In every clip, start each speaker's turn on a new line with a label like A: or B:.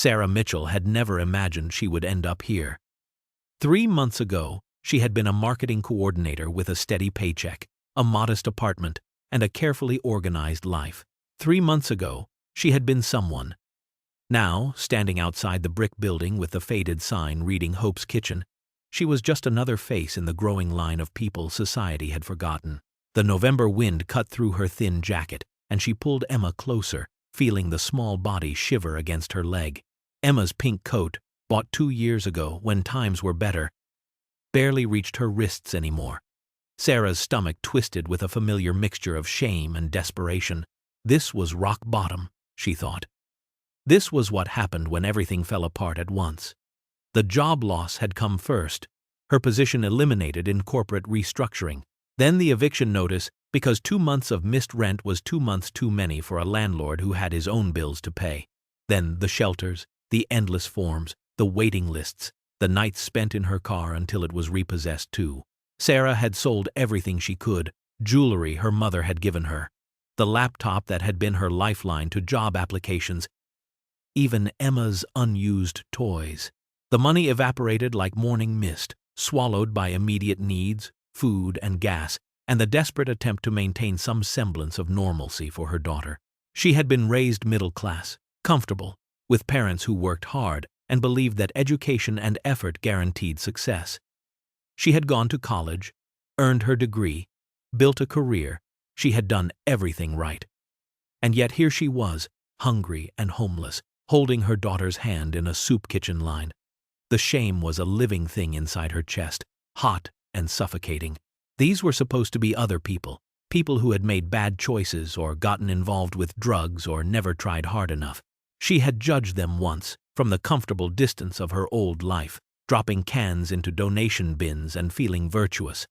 A: Sarah Mitchell had never imagined she would end up here. 3 months ago, she had been a marketing coordinator with a steady paycheck, a modest apartment, and a carefully organized life. 3 months ago, she had been someone. Now, standing outside the brick building with the faded sign reading Hope's Kitchen, she was just another face in the growing line of people society had forgotten. The November wind cut through her thin jacket, and she pulled Emma closer, feeling the small body shiver against her leg. Emma's pink coat, bought 2 years ago when times were better, barely reached her wrists anymore. Sarah's stomach twisted with a familiar mixture of shame and desperation. This was rock bottom, she thought. This was what happened when everything fell apart at once. The job loss had come first, her position eliminated in corporate restructuring. Then the eviction notice, because 2 months of missed rent was 2 months too many for a landlord who had his own bills to pay. Then the shelters, the endless forms, the waiting lists, the nights spent in her car until it was repossessed too. Sarah had sold everything she could, jewelry her mother had given her, the laptop that had been her lifeline to job applications, even Emma's unused toys. The money evaporated like morning mist, swallowed by immediate needs, food and gas, and the desperate attempt to maintain some semblance of normalcy for her daughter. She had been raised middle class, comfortable, with parents who worked hard and believed that education and effort guaranteed success. She had gone to college, earned her degree, built a career. She had done everything right. And yet here she was, hungry and homeless, holding her daughter's hand in a soup kitchen line. The shame was a living thing inside her chest, hot and suffocating. These were supposed to be other people, people who had made bad choices or gotten involved with drugs or never tried hard enough. She had judged them once, from the comfortable distance of her old life, dropping cans into donation bins and feeling virtuous.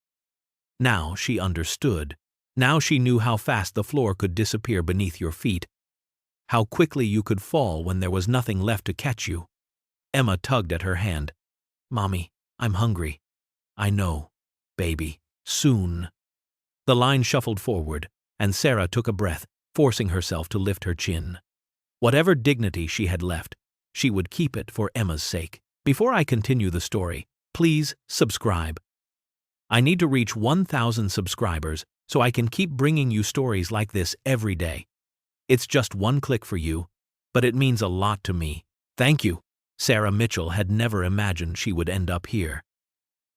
A: Now she understood. Now she knew how fast the floor could disappear beneath your feet, how quickly you could fall when there was nothing left to catch you. Emma tugged at her hand. "Mommy, I'm hungry." "I know, baby, soon." The line shuffled forward, and Sarah took a breath, forcing herself to lift her chin. Whatever dignity she had left, she would keep it for Emma's sake. Before I continue the story, please subscribe. I need to reach 1,000 subscribers so I can keep bringing you stories like this every day. It's just one click for you, but it means a lot to me. Thank you. Sarah Mitchell had never imagined she would end up here.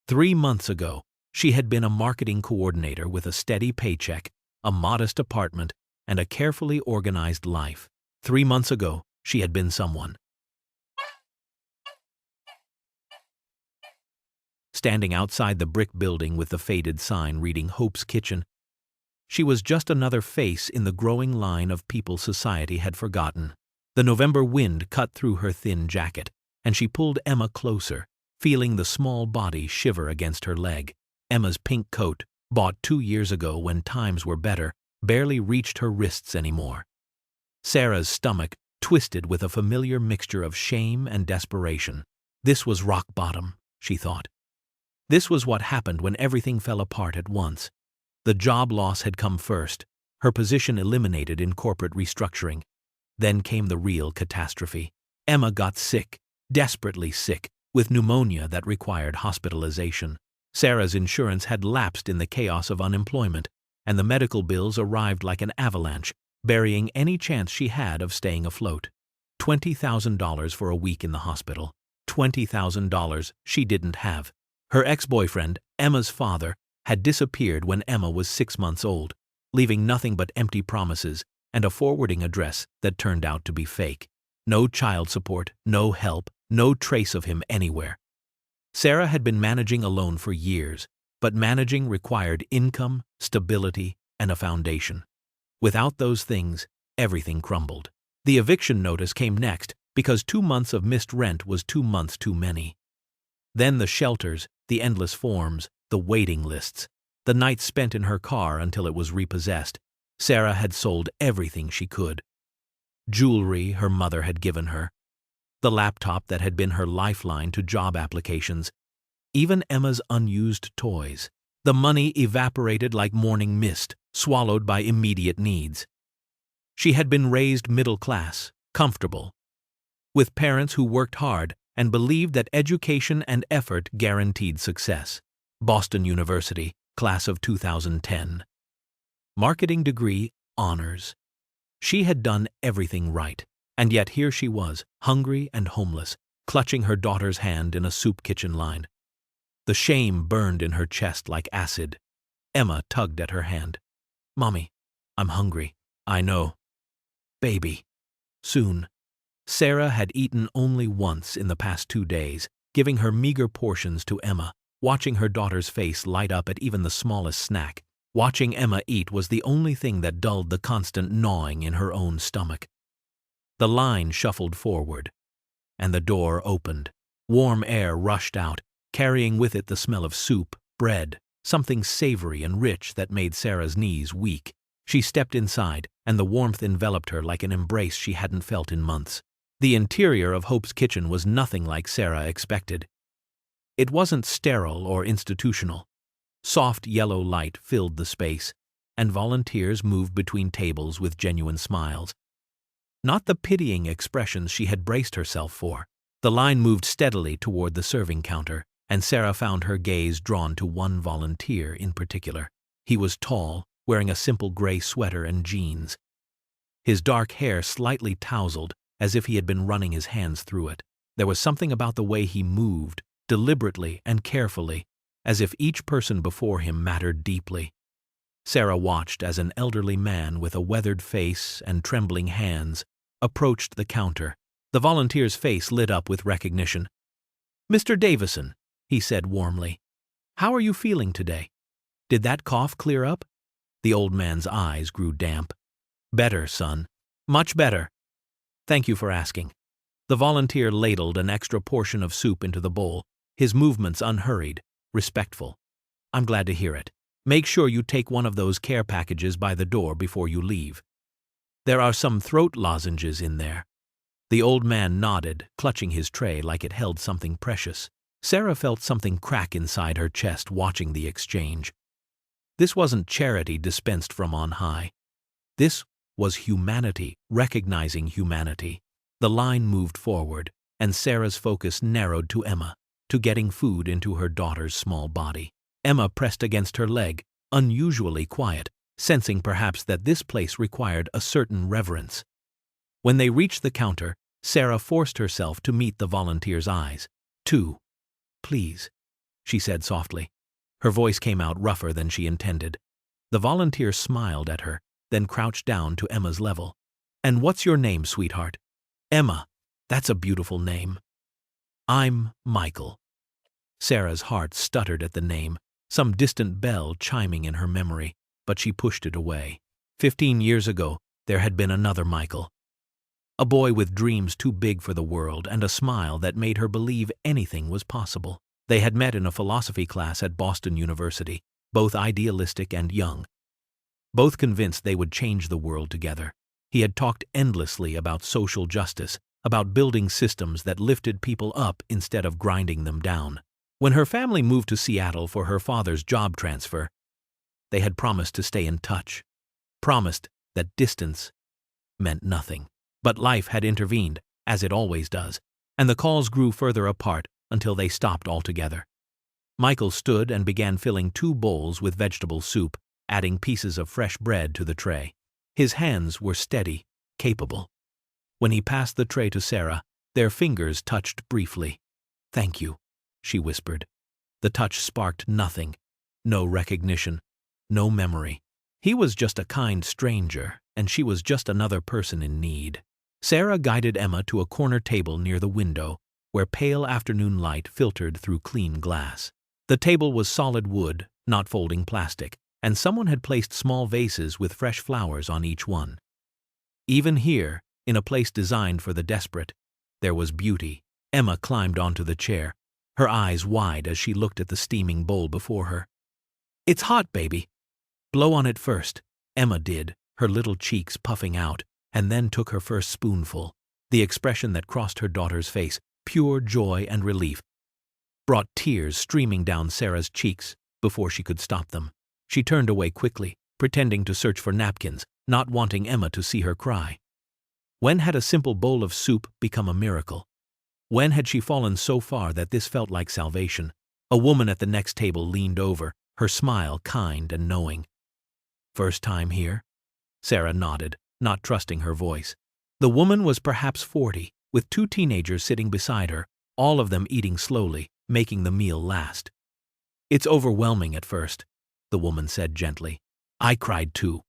A: 3 months ago, she had been a marketing coordinator with a steady paycheck, a modest apartment, and a carefully organized life. 3 months ago, she had been someone. Standing outside the brick building with the faded sign reading Hope's Kitchen, she was just another face in the growing line of people society had forgotten. The November wind cut through her thin jacket, and she pulled Emma closer, feeling the small body shiver against her leg. Emma's pink coat, bought 2 years ago when times were better, barely reached her wrists anymore. Sarah's stomach twisted with a familiar mixture of shame and desperation. This was rock bottom, she thought. This was what happened when everything fell apart at once. The job loss had come first, her position eliminated in corporate restructuring. Then came the real catastrophe. Emma got sick, desperately sick, with pneumonia that required hospitalization. Sarah's insurance had lapsed in the chaos of unemployment, and the medical bills arrived like an avalanche, burying any chance she had of staying afloat. $20,000 for a week in the hospital. $20,000 she didn't have. Her ex-boyfriend, Emma's father, had disappeared when Emma was 6 months old, leaving nothing but empty promises and a forwarding address that turned out to be fake. No child support, no help, no trace of him anywhere. Sarah had been managing alone for years, but managing required income, stability, and a foundation. Without those things, everything crumbled. The eviction notice came next because 2 months of missed rent was 2 months too many. Then the shelters, the endless forms, the waiting lists, the nights spent in her car until it was repossessed. Sarah had sold everything she could. Jewelry her mother had given her, the laptop that had been her lifeline to job applications, even Emma's unused toys. The money evaporated like morning mist, swallowed by immediate needs. She had been raised middle class, comfortable, with parents who worked hard and believed that education and effort guaranteed success. Boston University, class of 2010. Marketing degree, honors. She had done everything right, and yet here she was, hungry and homeless, clutching her daughter's hand in a soup kitchen line. The shame burned in her chest like acid. Emma tugged at her hand. "Mommy, I'm hungry." "I know." "Baby. Soon." Sarah had eaten only once in the past 2 days, giving her meager portions to Emma, watching her daughter's face light up at even the smallest snack. Watching Emma eat was the only thing that dulled the constant gnawing in her own stomach. The line shuffled forward, and the door opened. Warm air rushed out, carrying with it the smell of soup, bread, something savory and rich that made Sarah's knees weak. She stepped inside, and the warmth enveloped her like an embrace she hadn't felt in months. The interior of Hope's kitchen was nothing like Sarah expected. It wasn't sterile or institutional. Soft yellow light filled the space, and volunteers moved between tables with genuine smiles. Not the pitying expressions she had braced herself for. The line moved steadily toward the serving counter, and Sarah found her gaze drawn to one volunteer in particular. He was tall, wearing a simple gray sweater and jeans. His dark hair slightly tousled, as if he had been running his hands through it. There was something about the way he moved, deliberately and carefully, as if each person before him mattered deeply. Sarah watched as an elderly man with a weathered face and trembling hands approached the counter. The volunteer's face lit up with recognition. "Mr. Davison," he said warmly, "how are you feeling today? Did that cough clear up?" The old man's eyes grew damp. "Better, son. Much better. Thank you for asking." The volunteer ladled an extra portion of soup into the bowl, his movements unhurried, respectful. "I'm glad to hear it. Make sure you take one of those care packages by the door before you leave. There are some throat lozenges in there." The old man nodded, clutching his tray like it held something precious. Sarah felt something crack inside her chest watching the exchange. This wasn't charity dispensed from on high. This was humanity recognizing humanity. The line moved forward, and Sarah's focus narrowed to Emma, to getting food into her daughter's small body. Emma pressed against her leg, unusually quiet, sensing perhaps that this place required a certain reverence. When they reached the counter, Sarah forced herself to meet the volunteer's eyes. "Two, please," she said softly. Her voice came out rougher than she intended. The volunteer smiled at her, then crouched down to Emma's level. "And what's your name, sweetheart?" "Emma. That's a beautiful name." "I'm Michael." Sarah's heart stuttered at the name, some distant bell chiming in her memory, but she pushed it away. 15 years ago, there had been another Michael. A boy with dreams too big for the world and a smile that made her believe anything was possible. They had met in a philosophy class at Boston University, both idealistic and young. Both convinced they would change the world together. He had talked endlessly about social justice, about building systems that lifted people up instead of grinding them down. When her family moved to Seattle for her father's job transfer, they had promised to stay in touch, promised that distance meant nothing. But life had intervened, as it always does, and the calls grew further apart until they stopped altogether. Michael stood and began filling 2 bowls with vegetable soup, adding pieces of fresh bread to the tray. His hands were steady, capable. When he passed the tray to Sarah, their fingers touched briefly. "Thank you," she whispered. The touch sparked nothing, no recognition, no memory. He was just a kind stranger, and she was just another person in need. Sarah guided Emma to a corner table near the window, where pale afternoon light filtered through clean glass. The table was solid wood, not folding plastic, and someone had placed small vases with fresh flowers on each one. Even here, in a place designed for the desperate, there was beauty. Emma climbed onto the chair, her eyes wide as she looked at the steaming bowl before her. "It's hot, baby. Blow on it first." Emma did, her little cheeks puffing out, and then took her first spoonful. The expression that crossed her daughter's face, pure joy and relief, brought tears streaming down Sarah's cheeks before she could stop them. She turned away quickly, pretending to search for napkins, not wanting Emma to see her cry. When had a simple bowl of soup become a miracle? When had she fallen so far that this felt like salvation? A woman at the next table leaned over, her smile kind and knowing. "First time here?" Sarah nodded, not trusting her voice. The woman was perhaps 40, with 2 teenagers sitting beside her, all of them eating slowly, making the meal last. "It's overwhelming at first," the woman said gently. "I cried too.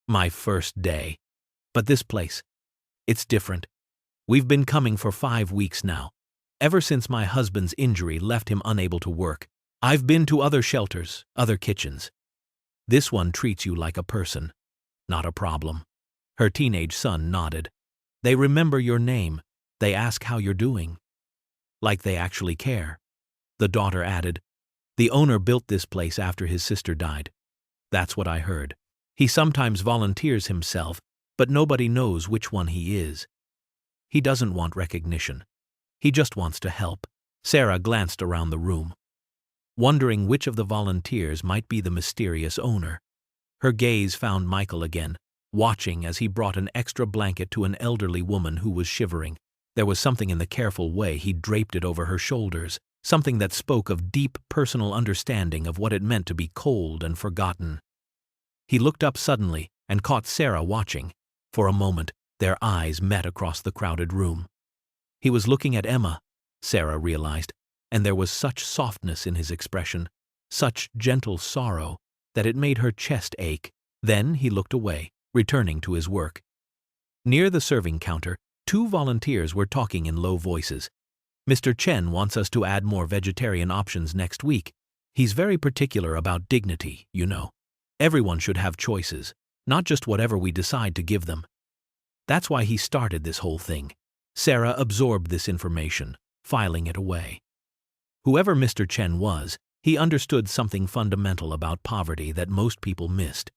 A: My first day. But this place, it's different. We've been coming for 5 weeks now. Ever since my husband's injury left him unable to work. I've been to other shelters, other kitchens. This one treats you like a person, not a problem." Her teenage son nodded. "They remember your name. They ask how you're doing. Like they actually care." The daughter added, "The owner built this place after his sister died. That's what I heard. He sometimes volunteers himself, but nobody knows which one he is. He doesn't want recognition. He just wants to help." Sarah glanced around the room, wondering which of the volunteers might be the mysterious owner. Her gaze found Michael again, watching as he brought an extra blanket to an elderly woman who was shivering. There was something in the careful way he draped it over her shoulders, something that spoke of deep personal understanding of what it meant to be cold and forgotten. He looked up suddenly and caught Sarah watching. For a moment, their eyes met across the crowded room. He was looking at Emma, Sarah realized, and there was such softness in his expression, such gentle sorrow, that it made her chest ache. Then he looked away, returning to his work. Near the serving counter, 2 volunteers were talking in low voices. "Mr. Chen wants us to add more vegetarian options next week. He's very particular about dignity, you know. Everyone should have choices, not just whatever we decide to give them. That's why he started this whole thing." Sarah absorbed this information, filing it away. Whoever Mr. Chen was, he understood something fundamental about poverty that most people missed.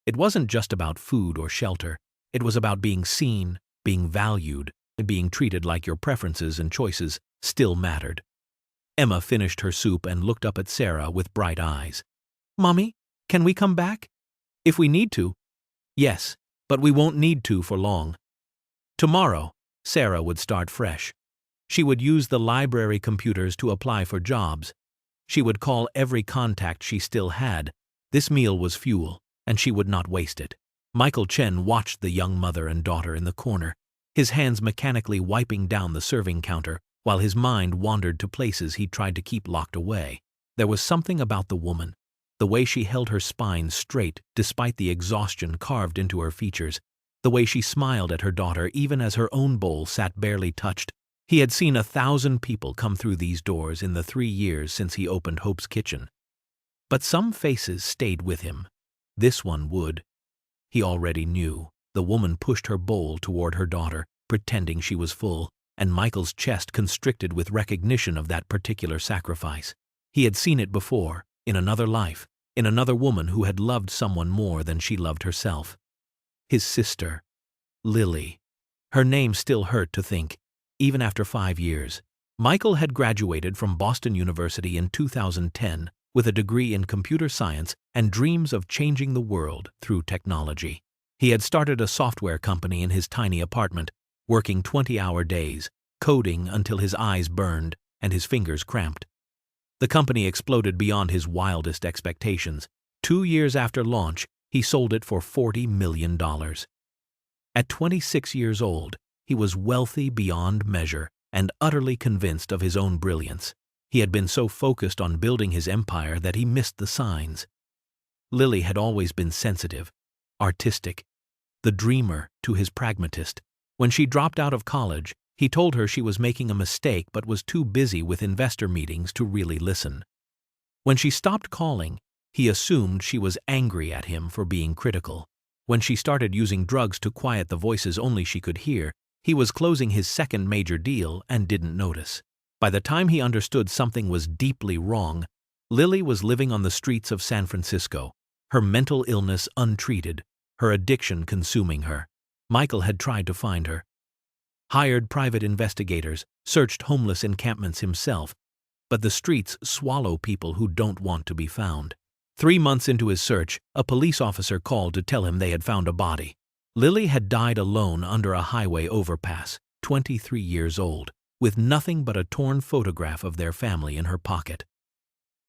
A: It wasn't just about food or shelter. It was about being seen, being valued, and being treated like your preferences and choices still mattered. Emma finished her soup and looked up at Sarah with bright eyes. "Mommy, can we come back? If we need to." "Yes, but we won't need to for long." Tomorrow, Sarah would start fresh. She would use the library computers to apply for jobs. She would call every contact she still had. This meal was fuel, and she would not waste it. Michael Chen watched the young mother and daughter in the corner, his hands mechanically wiping down the serving counter, while his mind wandered to places he tried to keep locked away. There was something about the woman, the way she held her spine straight despite the exhaustion carved into her features, the way she smiled at her daughter even as her own bowl sat barely touched. He had seen 1,000 people come through these doors in the 3 years since he opened Hope's Kitchen. But some faces stayed with him. This one would. He already knew. The woman pushed her bowl toward her daughter, pretending she was full, and Michael's chest constricted with recognition of that particular sacrifice. He had seen it before, in another life, in another woman who had loved someone more than she loved herself. His sister, Lily. Her name still hurt to think, even after 5 years. Michael had graduated from Boston University in 2010 with a degree in computer science and dreams of changing the world through technology. He had started a software company in his tiny apartment, working 20-hour days, coding until his eyes burned and his fingers cramped. The company exploded beyond his wildest expectations. 2 years after launch, he sold it for $40 million. At 26 years old, he was wealthy beyond measure and utterly convinced of his own brilliance. He had been so focused on building his empire that he missed the signs. Lily had always been sensitive, artistic, the dreamer to his pragmatist. When she dropped out of college, he told her she was making a mistake but was too busy with investor meetings to really listen. When she stopped calling, he assumed she was angry at him for being critical. When she started using drugs to quiet the voices only she could hear, he was closing his second major deal and didn't notice. By the time he understood something was deeply wrong, Lily was living on the streets of San Francisco, her mental illness untreated, her addiction consuming her. Michael had tried to find her. Hired private investigators, searched homeless encampments himself, but the streets swallow people who don't want to be found. 3 months into his search, a police officer called to tell him they had found a body. Lily had died alone under a highway overpass, 23 years old, with nothing but a torn photograph of their family in her pocket.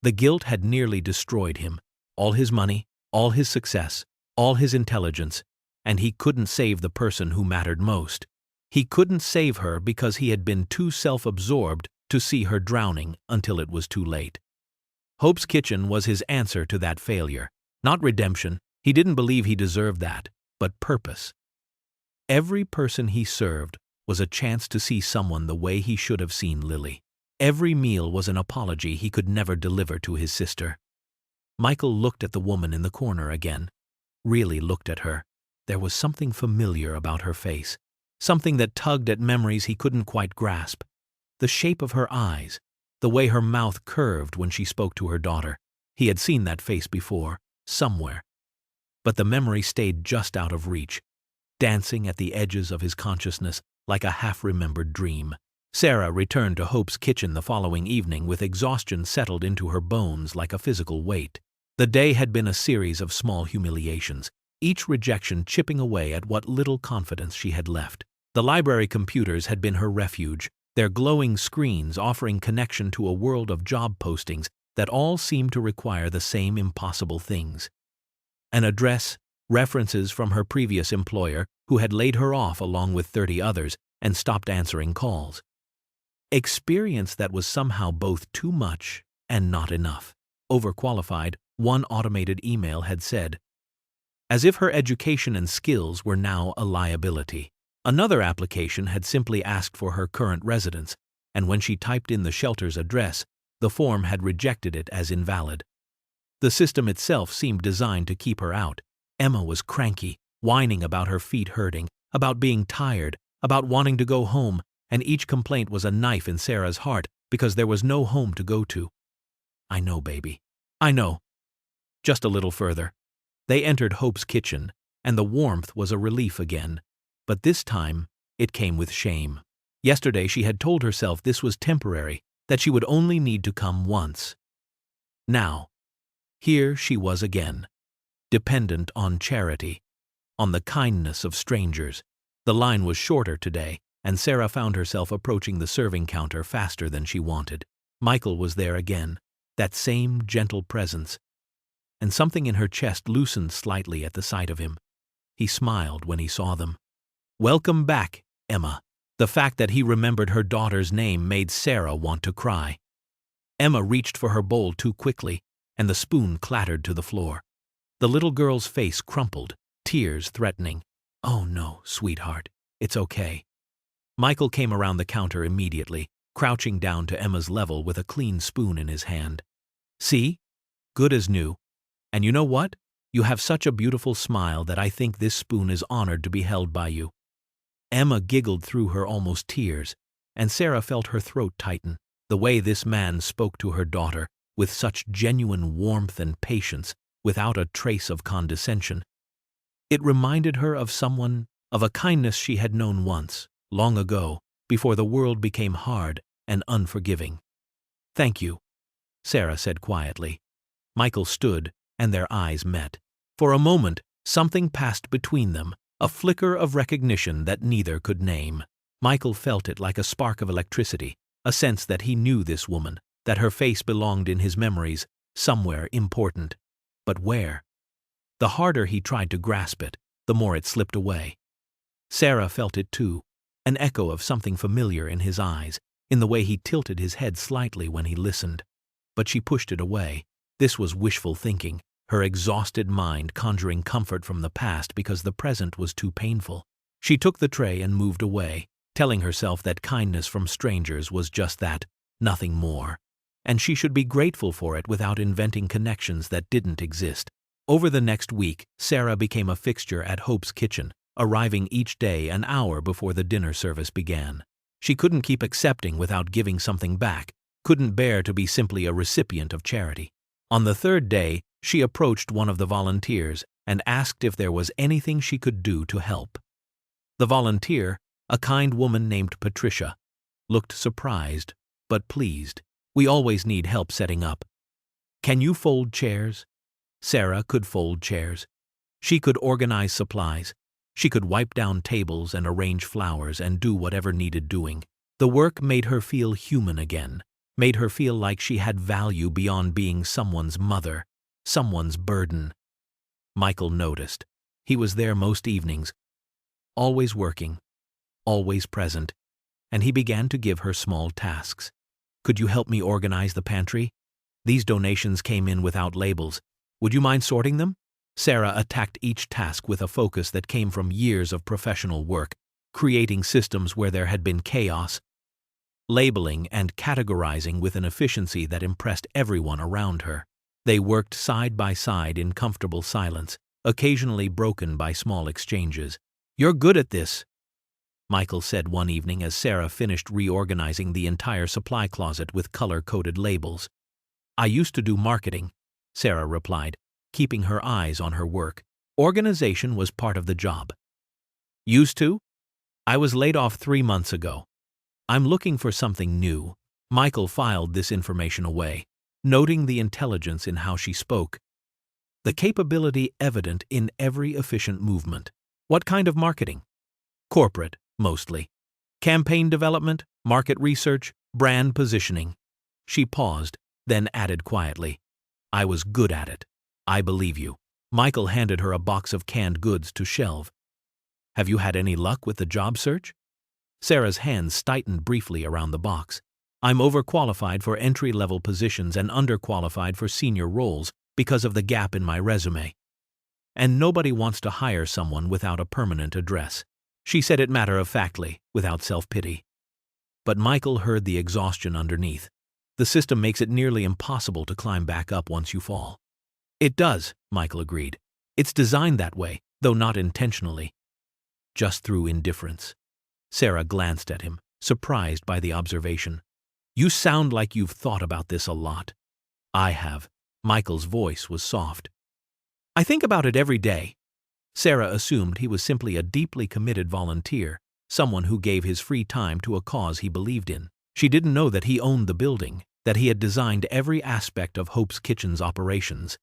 A: The guilt had nearly destroyed him, all his money, all his success, all his intelligence, and he couldn't save the person who mattered most. He couldn't save her because he had been too self-absorbed to see her drowning until it was too late. Hope's Kitchen was his answer to that failure. Not redemption, he didn't believe he deserved that, but purpose. Every person he served was a chance to see someone the way he should have seen Lily. Every meal was an apology he could never deliver to his sister. Michael looked at the woman in the corner again. Really looked at her. There was something familiar about her face. Something that tugged at memories he couldn't quite grasp. The shape of her eyes. The way her mouth curved when she spoke to her daughter. He had seen that face before, somewhere. But the memory stayed just out of reach, dancing at the edges of his consciousness like a half-remembered dream. Sarah returned to Hope's Kitchen the following evening with exhaustion settled into her bones like a physical weight. The day had been a series of small humiliations, each rejection chipping away at what little confidence she had left. The library computers had been her refuge, their glowing screens offering connection to a world of job postings that all seemed to require the same impossible things. An address, references from her previous employer, who had laid her off along with 30 others and stopped answering calls. Experience that was somehow both too much and not enough. Overqualified, one automated email had said, as if her education and skills were now a liability. Another application had simply asked for her current residence, and when she typed in the shelter's address, the form had rejected it as invalid. The system itself seemed designed to keep her out. Emma was cranky, whining about her feet hurting, about being tired, about wanting to go home, and each complaint was a knife in Sarah's heart because there was no home to go to. I know, baby. I know. Just a little further. They entered Hope's Kitchen, and the warmth was a relief again. But this time, it came with shame. Yesterday she had told herself this was temporary, that she would only need to come once. Now, here she was again, dependent on charity, on the kindness of strangers. The line was shorter today, and Sarah found herself approaching the serving counter faster than she wanted. Michael was there again, that same gentle presence, and something in her chest loosened slightly at the sight of him. He smiled when he saw them. Welcome back, Emma. The fact that he remembered her daughter's name made Sarah want to cry. Emma reached for her bowl too quickly, and the spoon clattered to the floor. The little girl's face crumpled, tears threatening. Oh no, sweetheart, it's okay. Michael came around the counter immediately, crouching down to Emma's level with a clean spoon in his hand. See? Good as new. And you know what? You have such a beautiful smile that I think this spoon is honored to be held by you. Emma giggled through her almost tears, and Sarah felt her throat tighten. The way this man spoke to her daughter, with such genuine warmth and patience, without a trace of condescension. It reminded her of someone, of a kindness she had known once, long ago, before the world became hard and unforgiving. Thank you, Sarah said quietly. Michael stood, and their eyes met. For a moment, something passed between them, a flicker of recognition that neither could name. Michael felt it like a spark of electricity, a sense that he knew this woman, that her face belonged in his memories, somewhere important. But where? The harder he tried to grasp it, the more it slipped away. Sarah felt it too, an echo of something familiar in his eyes, in the way he tilted his head slightly when he listened. But she pushed it away. This was wishful thinking, her exhausted mind conjuring comfort from the past because the present was too painful. She took the tray and moved away, telling herself that kindness from strangers was just that, nothing more. And she should be grateful for it without inventing connections that didn't exist. Over the next week, Sarah became a fixture at Hope's Kitchen, arriving each day an hour before the dinner service began. She couldn't keep accepting without giving something back, couldn't bear to be simply a recipient of charity. On the third day, she approached one of the volunteers and asked if there was anything she could do to help. The volunteer, a kind woman named Patricia, looked surprised, but pleased. We always need help setting up. Can you fold chairs? Sarah could fold chairs. She could organize supplies. She could wipe down tables and arrange flowers and do whatever needed doing. The work made her feel human again, made her feel like she had value beyond being someone's mother, someone's burden. Michael noticed. He was there most evenings, always working, always present, and he began to give her small tasks. "Could you help me organize the pantry? These donations came in without labels. Would you mind sorting them?" Sarah attacked each task with a focus that came from years of professional work, creating systems where there had been chaos, labeling and categorizing with an efficiency that impressed everyone around her. They worked side by side in comfortable silence, occasionally broken by small exchanges. "You're good at this," Michael said one evening as Sarah finished reorganizing the entire supply closet with color-coded labels. "I used to do marketing," Sarah replied, keeping her eyes on her work. Organization was part of the job. "Used to? I was laid off 3 months ago. I'm looking for something new." Michael filed this information away, noting the intelligence in how she spoke, the capability evident in every efficient movement. "What kind of marketing?" "Corporate, mostly. Campaign development, market research, brand positioning." She paused, then added quietly, "I was good at it. I believe you." Michael handed her a box of canned goods to shelve. "Have you had any luck with the job search?" Sarah's hands tightened briefly around the box. "I'm overqualified for entry-level positions and underqualified for senior roles because of the gap in my resume. And nobody wants to hire someone without a permanent address." She said it matter-of-factly, without self-pity. But Michael heard the exhaustion underneath. "The system makes it nearly impossible to climb back up once you fall." "It does," Michael agreed. "It's designed that way, though not intentionally. Just through indifference." Sarah glanced at him, surprised by the observation. "You sound like you've thought about this a lot." "I have." Michael's voice was soft. "I think about it every day." Sarah assumed he was simply a deeply committed volunteer, someone who gave his free time to a cause he believed in. She didn't know that he owned the building, that he had designed every aspect of Hope's Kitchen's operations,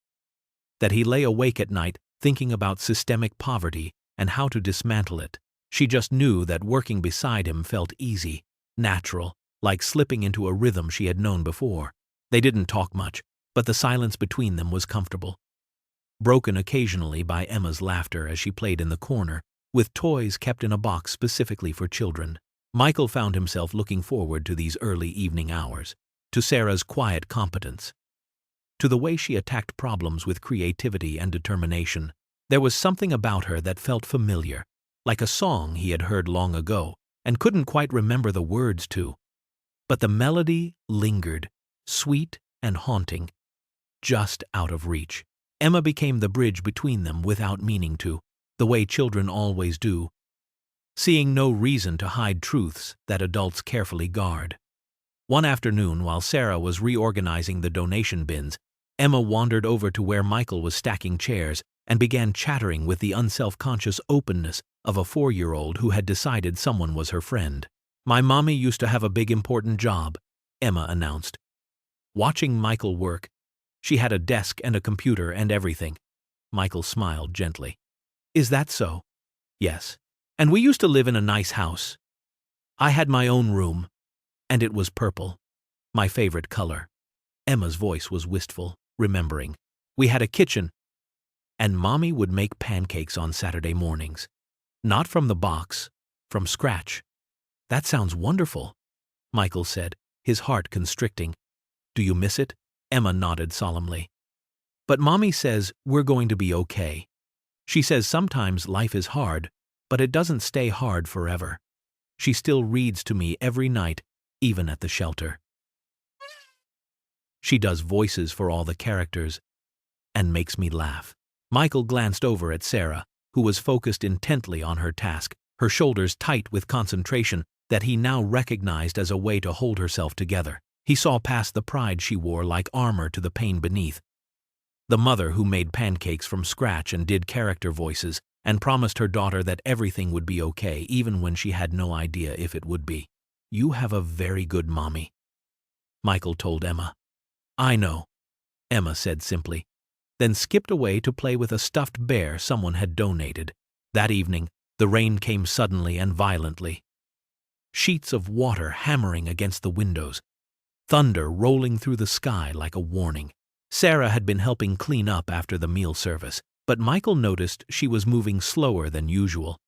A: that he lay awake at night thinking about systemic poverty and how to dismantle it. She just knew that working beside him felt easy, natural, like slipping into a rhythm she had known before. They didn't talk much, but the silence between them was comfortable, broken occasionally by Emma's laughter as she played in the corner, with toys kept in a box specifically for children. Michael found himself looking forward to these early evening hours, to Sarah's quiet competence, to the way she attacked problems with creativity and determination. There was something about her that felt familiar, like a song he had heard long ago and couldn't quite remember the words to. But the melody lingered, sweet and haunting, just out of reach. Emma became the bridge between them without meaning to, the way children always do, seeing no reason to hide truths that adults carefully guard. One afternoon, while Sarah was reorganizing the donation bins, Emma wandered over to where Michael was stacking chairs and began chattering with the unself-conscious openness of a 4-year-old who had decided someone was her friend. "My mommy used to have a big important job," Emma announced. Watching Michael work, she had a desk and a computer and everything. Michael smiled gently. "Is that so?" "Yes. And we used to live in a nice house. I had my own room, and it was purple, my favorite color." Emma's voice was wistful, remembering. "We had a kitchen, and Mommy would make pancakes on Saturday mornings. Not from the box, from scratch." "That sounds wonderful," Michael said, his heart constricting. "Do you miss it?" Emma nodded solemnly. "But Mommy says we're going to be okay. She says sometimes life is hard, but it doesn't stay hard forever. She still reads to me every night, even at the shelter. She does voices for all the characters and makes me laugh." Michael glanced over at Sarah, who was focused intently on her task, her shoulders tight with concentration that he now recognized as a way to hold herself together. He saw past the pride she wore like armor to the pain beneath. The mother who made pancakes from scratch and did character voices and promised her daughter that everything would be okay even when she had no idea if it would be. "You have a very good mommy," Michael told Emma. "I know," Emma said simply, then skipped away to play with a stuffed bear someone had donated. That evening, The rain came suddenly and violently. Sheets of water hammering against the windows, thunder rolling through the sky like a warning. Sarah had been helping clean up after the meal service, but Michael noticed she was moving slower than usual.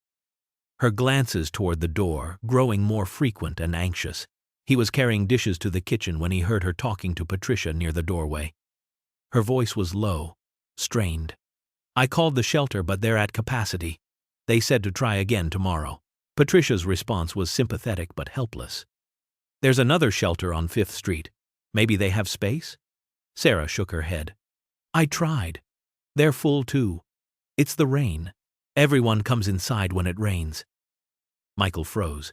A: Her glances toward the door, growing more frequent and anxious. He was carrying dishes to the kitchen when he heard her talking to Patricia near the doorway. Her voice was low, strained. "I called the shelter, but they're at capacity. They said to try again tomorrow." Patricia's response was sympathetic but helpless. "There's another shelter on 5th Street. Maybe they have space?" Sarah shook her head. "I tried. They're full too. It's the rain. Everyone comes inside when it rains." Michael froze,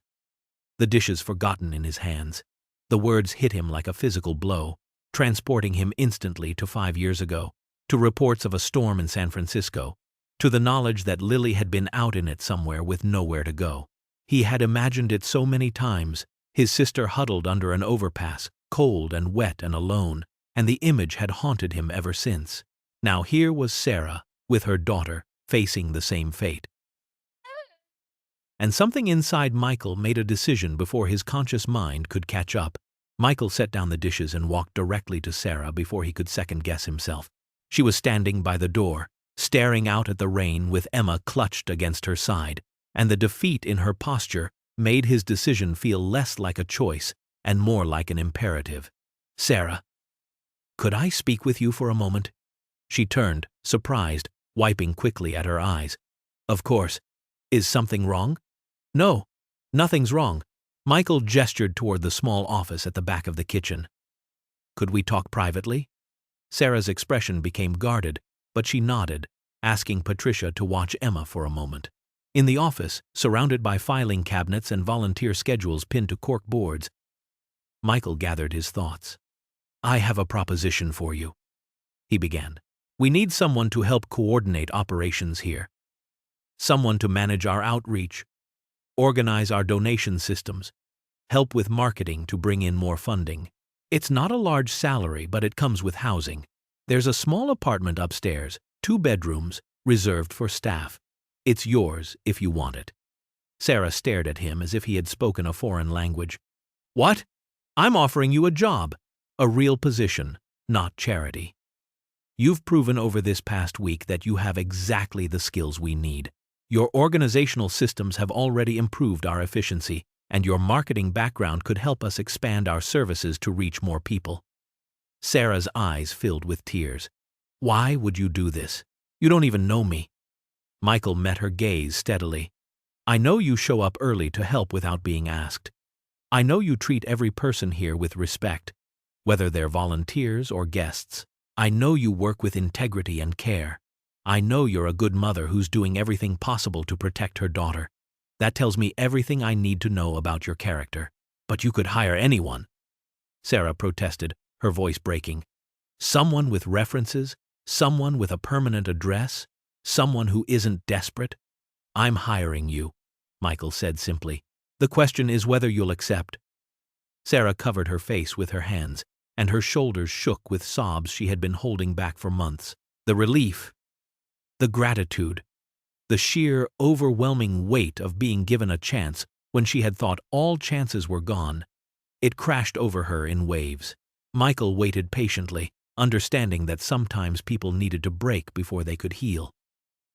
A: the dishes forgotten in his hands. The words hit him like a physical blow, transporting him instantly to 5 years ago, to reports of a storm in San Francisco, to the knowledge that Lily had been out in it somewhere with nowhere to go. He had imagined it so many times, his sister huddled under an overpass, cold and wet and alone, and the image had haunted him ever since. Now here was Sarah, with her daughter, facing the same fate. And something inside Michael made a decision before his conscious mind could catch up. Michael set down the dishes and walked directly to Sarah before he could second-guess himself. She was standing by the door, staring out at the rain with Emma clutched against her side, and the defeat in her posture made his decision feel less like a choice and more like an imperative. "Sarah, could I speak with you for a moment?" She turned, surprised, wiping quickly at her eyes. "Of course. Is something wrong?" "No, nothing's wrong." Michael gestured toward the small office at the back of the kitchen. "Could we talk privately?" Sarah's expression became guarded, but she nodded, asking Patricia to watch Emma for a moment. In the office, surrounded by filing cabinets and volunteer schedules pinned to cork boards, Michael gathered his thoughts. "I have a proposition for you," he began. "We need someone to help coordinate operations here. Someone to manage our outreach, organize our donation systems, help with marketing to bring in more funding. It's not a large salary, but it comes with housing. There's a small apartment upstairs, 2 bedrooms, reserved for staff. It's yours if you want it." Sarah stared at him as if he had spoken a foreign language. "What? I'm offering you a job, a real position, not charity. You've proven over this past week that you have exactly the skills we need. Your organizational systems have already improved our efficiency, and your marketing background could help us expand our services to reach more people." Sarah's eyes filled with tears. "Why would you do this? You don't even know me." Michael met her gaze steadily. "I know you show up early to help without being asked. I know you treat every person here with respect, whether they're volunteers or guests. I know you work with integrity and care. I know you're a good mother who's doing everything possible to protect her daughter. That tells me everything I need to know about your character. But you could hire anyone." Sarah protested, her voice breaking. "Someone with references? Someone with a permanent address? Someone who isn't desperate?" "I'm hiring you," Michael said simply. "The question is whether you'll accept." Sarah covered her face with her hands, and her shoulders shook with sobs she had been holding back for months. The relief, the gratitude, the sheer, overwhelming weight of being given a chance when she had thought all chances were gone. It crashed over her in waves. Michael waited patiently, understanding that sometimes people needed to break before they could heal.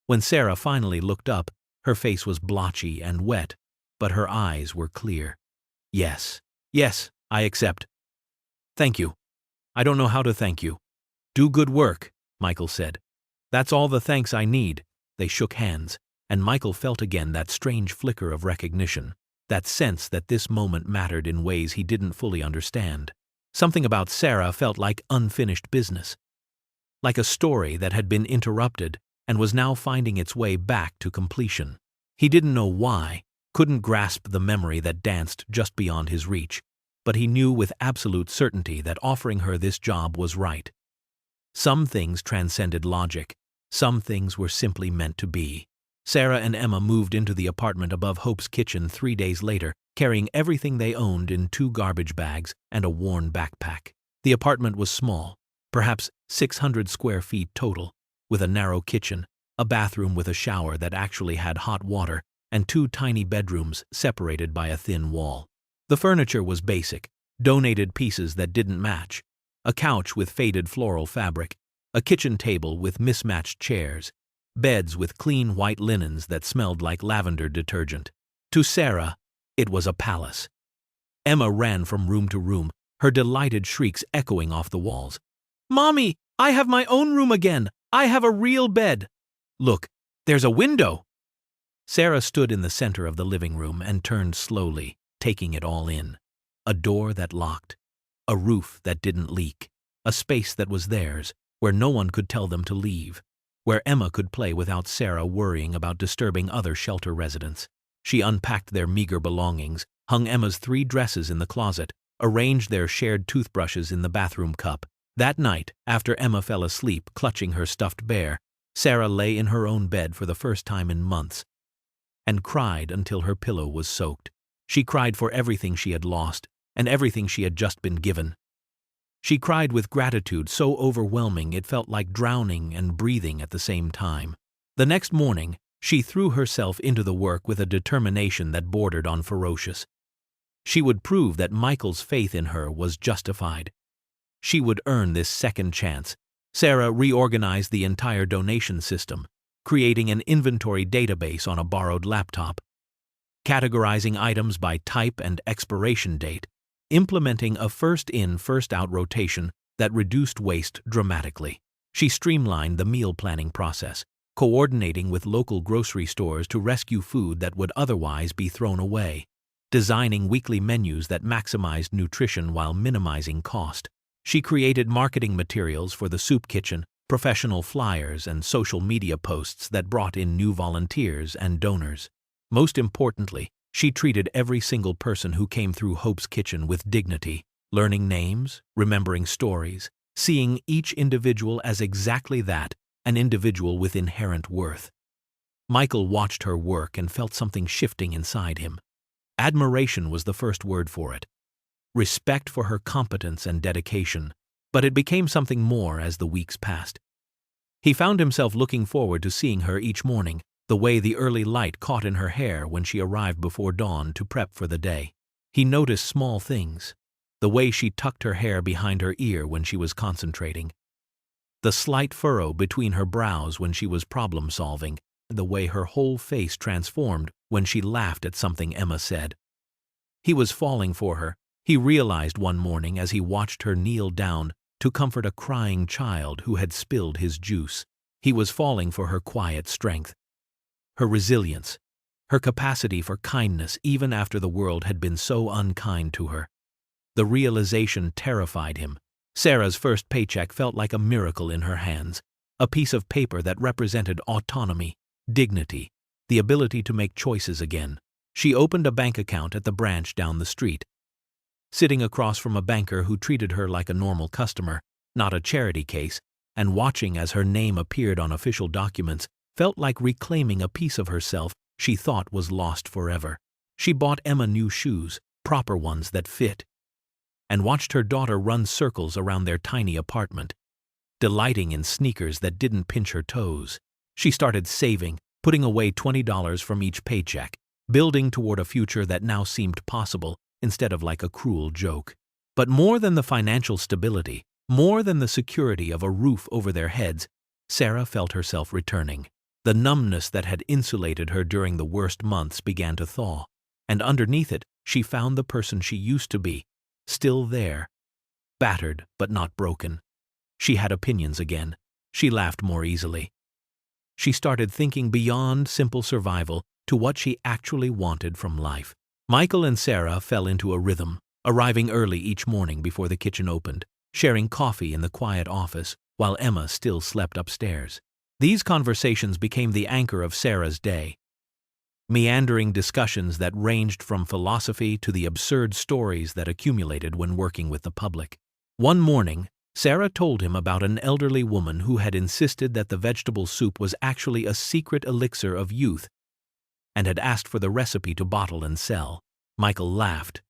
A: When Sarah finally looked up, her face was blotchy and wet, but her eyes were clear. Yes, I accept. Thank you. I don't know how to thank you." "Do good work," Michael said. "That's all the thanks I need." They shook hands, and Michael felt again that strange flicker of recognition, that sense that this moment mattered in ways he didn't fully understand. Something about Sarah felt like unfinished business, like a story that had been interrupted and was now finding its way back to completion. He didn't know why, couldn't grasp the memory that danced just beyond his reach, but he knew with absolute certainty that offering her this job was right. Some things transcended logic. Some things were simply meant to be. Sarah and Emma moved into the apartment above Hope's kitchen 3 days later, carrying everything they owned in 2 garbage bags and a worn backpack. The apartment was small, perhaps 600 square feet total, with a narrow kitchen, a bathroom with a shower that actually had hot water, and 2 tiny bedrooms separated by a thin wall. The furniture was basic, donated pieces that didn't match, a couch with faded floral fabric, a kitchen table with mismatched chairs, beds with clean white linens that smelled like lavender detergent. To Sarah, it was a palace. Emma ran from room to room, her delighted shrieks echoing off the walls. "Mommy, I have my own room again! I have a real bed! Look, there's a window!" Sarah stood in the center of the living room and turned slowly, taking it all in. A door that locked, a roof that didn't leak, a space that was theirs, where no one could tell them to leave, where Emma could play without Sarah worrying about disturbing other shelter residents. She unpacked their meager belongings, hung Emma's 3 dresses in the closet, arranged their shared toothbrushes in the bathroom cup. That night, after Emma fell asleep clutching her stuffed bear, Sarah lay in her own bed for the first time in months and cried until her pillow was soaked. She cried for everything she had lost and everything she had just been given. She cried with gratitude so overwhelming it felt like drowning and breathing at the same time. The next morning, she threw herself into the work with a determination that bordered on ferocious. She would prove that Michael's faith in her was justified. She would earn this second chance. Sarah reorganized the entire donation system, creating an inventory database on a borrowed laptop, categorizing items by type and expiration date, implementing a first-in, first-out rotation that reduced waste dramatically. She streamlined the meal planning process, coordinating with local grocery stores to rescue food that would otherwise be thrown away, designing weekly menus that maximized nutrition while minimizing cost. She created marketing materials for the soup kitchen, professional flyers, and social media posts that brought in new volunteers and donors. Most importantly, she treated every single person who came through Hope's Kitchen with dignity, learning names, remembering stories, seeing each individual as exactly that, an individual with inherent worth. Michael watched her work and felt something shifting inside him. Admiration was the first word for it. Respect for her competence and dedication, but it became something more as the weeks passed. He found himself looking forward to seeing her each morning, the way the early light caught in her hair when she arrived before dawn to prep for the day. He noticed small things, the way she tucked her hair behind her ear when she was concentrating, the slight furrow between her brows when she was problem-solving, the way her whole face transformed when she laughed at something Emma said. He was falling for her. He realized one morning as he watched her kneel down to comfort a crying child who had spilled his juice. He was falling for her quiet strength, her resilience, her capacity for kindness even after the world had been so unkind to her. The realization terrified him. Sarah's first paycheck felt like a miracle in her hands, a piece of paper that represented autonomy, dignity, the ability to make choices again. She opened a bank account at the branch down the street, sitting across from a banker who treated her like a normal customer, not a charity case, and watching as her name appeared on official documents felt like reclaiming a piece of herself she thought was lost forever. She bought Emma new shoes, proper ones that fit, and watched her daughter run circles around their tiny apartment, delighting in sneakers that didn't pinch her toes. She started saving, putting away $20 from each paycheck, building toward a future that now seemed possible instead of like a cruel joke. But more than the financial stability, more than the security of a roof over their heads, Sarah felt herself returning. The numbness that had insulated her during the worst months began to thaw, and underneath it, she found the person she used to be, still there, battered but not broken. She had opinions again. She laughed more easily. She started thinking beyond simple survival to what she actually wanted from life. Michael and Sarah fell into a rhythm, arriving early each morning before the kitchen opened, sharing coffee in the quiet office while Emma still slept upstairs. These conversations became the anchor of Sarah's day, meandering discussions that ranged from philosophy to the absurd stories that accumulated when working with the public. One morning, Sarah told him about an elderly woman who had insisted that the vegetable soup was actually a secret elixir of youth and had asked for the recipe to bottle and sell. Michael laughed.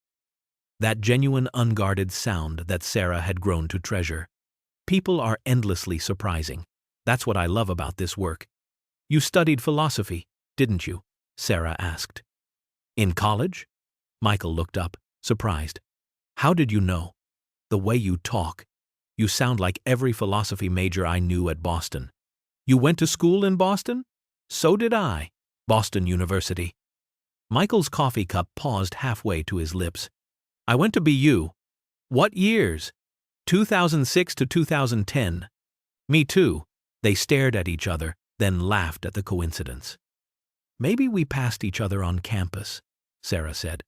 A: That genuine, unguarded sound that Sarah had grown to treasure. People are endlessly surprising. That's what I love about this work. You studied philosophy, didn't you? Sarah asked. In college? Michael looked up, surprised. How did you know? The way you talk. You sound like every philosophy major I knew at Boston. You went to school in Boston? So did I. Boston University. Michael's coffee cup paused halfway to his lips. I went to BU. What years? 2006 to 2010. Me too. They stared at each other, then laughed at the coincidence. Maybe we passed each other on campus, Sarah said.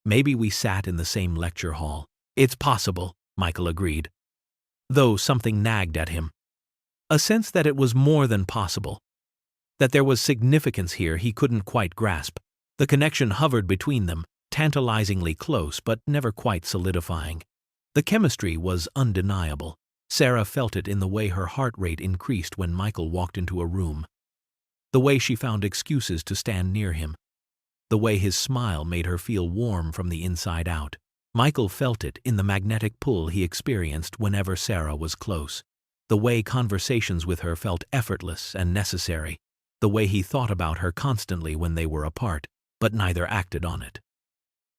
A: Maybe we sat in the same lecture hall. It's possible, Michael agreed. Though something nagged at him. A sense that it was more than possible. That there was significance here he couldn't quite grasp. The connection hovered between them, tantalizingly close but never quite solidifying. The chemistry was undeniable. Sarah felt it in the way her heart rate increased when Michael walked into a room. The way she found excuses to stand near him. The way his smile made her feel warm from the inside out. Michael felt it in the magnetic pull he experienced whenever Sarah was close. The way conversations with her felt effortless and necessary. The way he thought about her constantly when they were apart, but neither acted on it.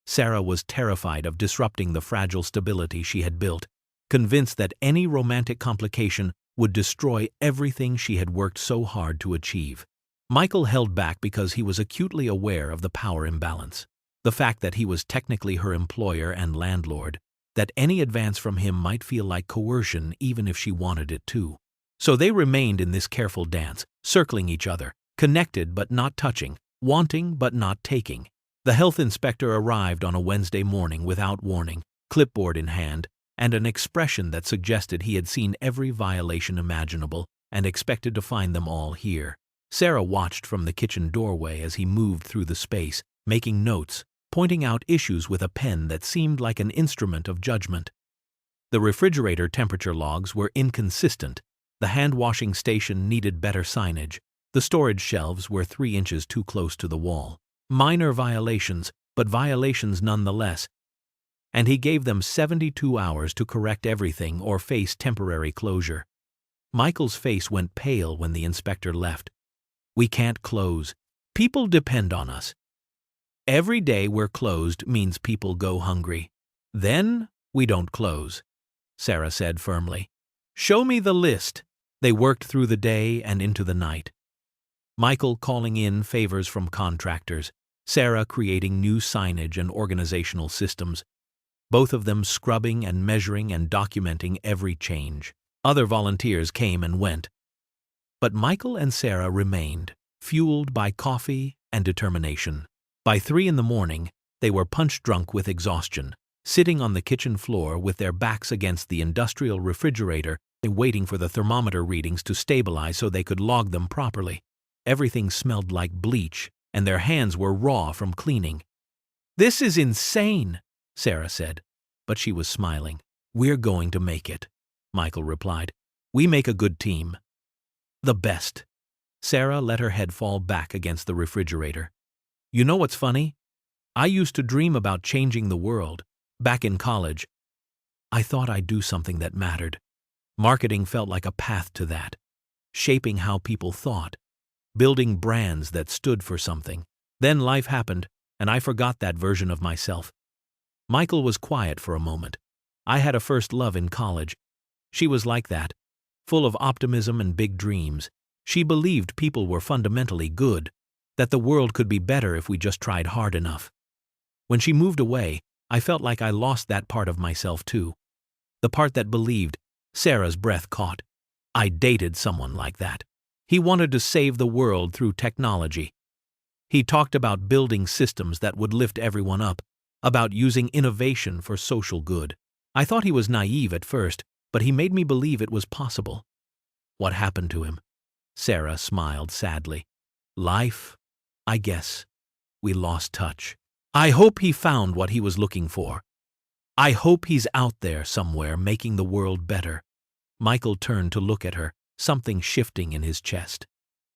A: Sarah was terrified of disrupting the fragile stability she had built, convinced that any romantic complication would destroy everything she had worked so hard to achieve. Michael held back because he was acutely aware of the power imbalance. The fact that he was technically her employer and landlord, that any advance from him might feel like coercion even if she wanted it to. So they remained in this careful dance, circling each other, connected but not touching, wanting but not taking. The health inspector arrived on a Wednesday morning without warning, clipboard in hand, and an expression that suggested he had seen every violation imaginable and expected to find them all here. Sarah watched from the kitchen doorway as he moved through the space, making notes, pointing out issues with a pen that seemed like an instrument of judgment. The refrigerator temperature logs were inconsistent. The hand-washing station needed better signage. The storage shelves were 3 inches too close to the wall. Minor violations, but violations nonetheless. And he gave them 72 hours to correct everything or face temporary closure. Michael's face went pale when the inspector left. We can't close. People depend on us. Every day we're closed means people go hungry. Then we don't close, Sarah said firmly. Show me the list. They worked through the day and into the night. Michael calling in favors from contractors, Sarah creating new signage and organizational systems, both of them scrubbing and measuring and documenting every change. Other volunteers came and went. But Michael and Sarah remained, fueled by coffee and determination. By 3 in the morning, they were punch-drunk with exhaustion, sitting on the kitchen floor with their backs against the industrial refrigerator, waiting for the thermometer readings to stabilize so they could log them properly. Everything smelled like bleach, and their hands were raw from cleaning. This is insane, Sarah said, but she was smiling. We're going to make it, Michael replied. We make a good team. The best. Sarah let her head fall back against the refrigerator. You know what's funny? I used to dream about changing the world. Back in college, I thought I'd do something that mattered. Marketing felt like a path to that. Shaping how people thought. Building brands that stood for something. Then life happened, and I forgot that version of myself. Michael was quiet for a moment. I had a first love in college. She was like that, full of optimism and big dreams. She believed people were fundamentally good, that the world could be better if we just tried hard enough. When she moved away, I felt like I lost that part of myself too. The part that believed. Sarah's breath caught. I dated someone like that. He wanted to save the world through technology. He talked about building systems that would lift everyone up, about using innovation for social good. I thought he was naive at first, but he made me believe it was possible. What happened to him? Sarah smiled sadly. Life, I guess. We lost touch. I hope he found what he was looking for. I hope he's out there somewhere making the world better. Michael turned to look at her, something shifting in his chest.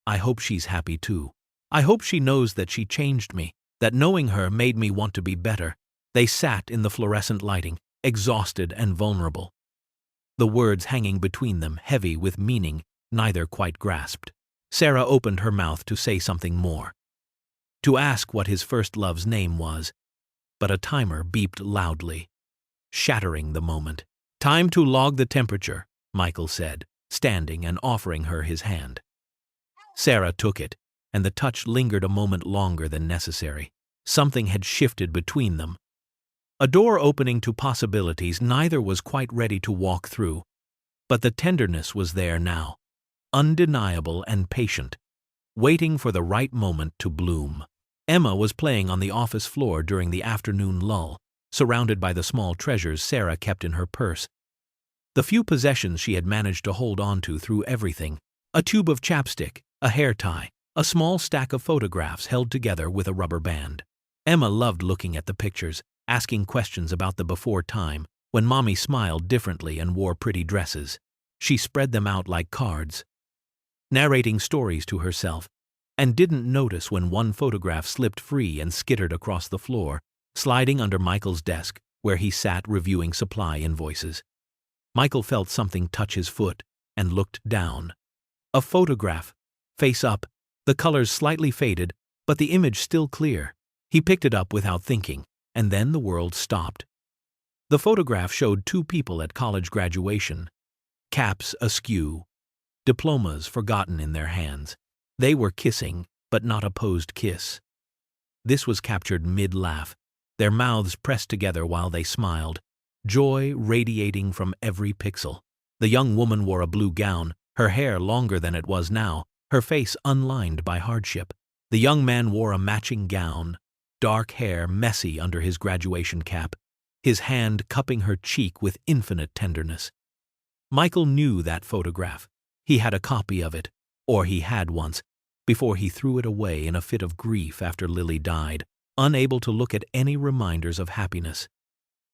A: I hope she's happy too. I hope she knows that she changed me, that knowing her made me want to be better. They sat in the fluorescent lighting, exhausted and vulnerable. The words hanging between them, heavy with meaning, neither quite grasped. Sarah opened her mouth to say something more. to ask what his first love's name was. But a timer beeped loudly, shattering the moment. "Time to log the temperature," Michael said, standing and offering her his hand. Sarah took it, and the touch lingered a moment longer than necessary. Something had shifted between them. A door opening to possibilities neither was quite ready to walk through, but the tenderness was there now, undeniable and patient, waiting for the right moment to bloom. Emma was playing on the office floor during the afternoon lull, surrounded by the small treasures Sarah kept in her purse. The few possessions she had managed to hold on to through everything: a tube of chapstick, a hair tie, a small stack of photographs held together with a rubber band. Emma loved looking at the pictures, asking questions about the before time, when Mommy smiled differently and wore pretty dresses. She spread them out like cards, narrating stories to herself, and didn't notice when one photograph slipped free and skittered across the floor, sliding under Michael's desk, where he sat reviewing supply invoices. Michael felt something touch his foot and looked down. A photograph, face up, the colors slightly faded, but the image still clear. He picked it up without thinking, and then the world stopped. The photograph showed two people at college graduation, caps askew, diplomas forgotten in their hands. They were kissing, but not a posed kiss. This was captured mid-laugh, their mouths pressed together while they smiled, joy radiating from every pixel. The young woman wore a blue gown, her hair longer than it was now, her face unlined by hardship. The young man wore a matching gown, dark hair messy under his graduation cap, his hand cupping her cheek with infinite tenderness. Michael knew that photograph. He had a copy of it, or he had once, before he threw it away in a fit of grief after Lily died, unable to look at any reminders of happiness.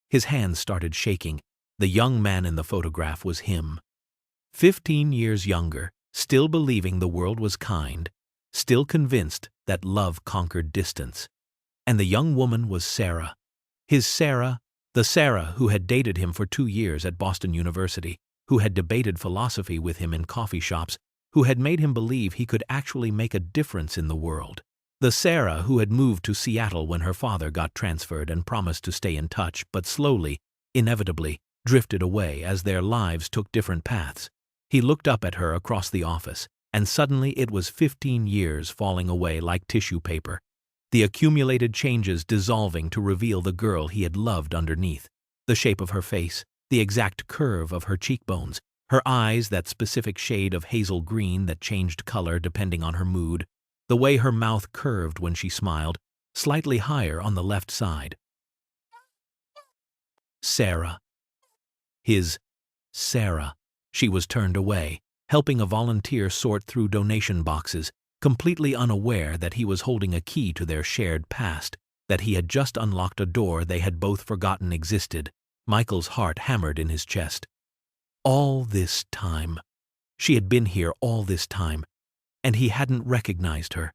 A: His hands started shaking. The young man in the photograph was him. 15 years younger, still believing the world was kind, still convinced that love conquered distance. And the young woman was Sarah. His Sarah, the Sarah who had dated him for 2 years at Boston University, who had debated philosophy with him in coffee shops, who had made him believe he could actually make a difference in the world. The Sarah who had moved to Seattle when her father got transferred and promised to stay in touch, but slowly, inevitably, drifted away as their lives took different paths. He looked up at her across the office, and suddenly it was 15 years falling away like tissue paper, the accumulated changes dissolving to reveal the girl he had loved underneath, the shape of her face, the exact curve of her cheekbones, her eyes that specific shade of hazel green that changed color depending on her mood, the way her mouth curved when she smiled, slightly higher on the left side. Sarah. His Sarah. She was turned away, helping a volunteer sort through donation boxes, completely unaware that he was holding a key to their shared past, that he had just unlocked a door they had both forgotten existed. Michael's heart hammered in his chest. All this time. She had been here all this time, and he hadn't recognized her.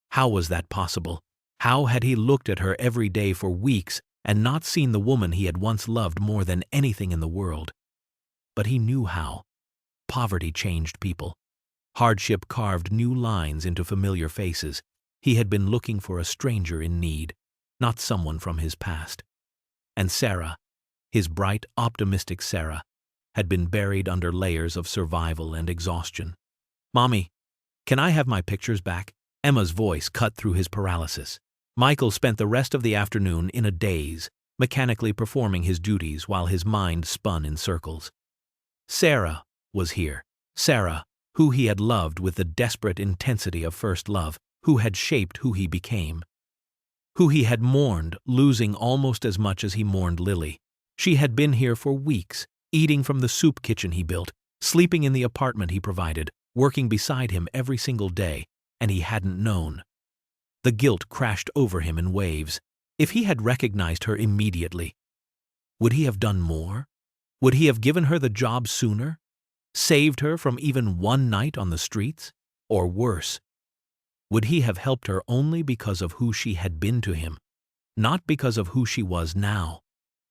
A: How was that possible? How had he looked at her every day for weeks and not seen the woman he had once loved more than anything in the world? But he knew how. Poverty changed people. Hardship carved new lines into familiar faces. He had been looking for a stranger in need, not someone from his past. And Sarah, his bright, optimistic Sarah, had been buried under layers of survival and exhaustion. "Mommy, can I have my pictures back?" Emma's voice cut through his paralysis. Michael spent the rest of the afternoon in a daze, mechanically performing his duties while his mind spun in circles. Sarah was here. Sarah, who he had loved with the desperate intensity of first love, who had shaped who he became, who he had mourned, losing almost as much as he mourned Lily. She had been here for weeks, eating from the soup kitchen he built, sleeping in the apartment he provided, working beside him every single day, and he hadn't known. The guilt crashed over him in waves. If he had recognized her immediately, would he have done more? Would he have given her the job sooner? Saved her from even one night on the streets? Or worse, would he have helped her only because of who she had been to him, not because of who she was now?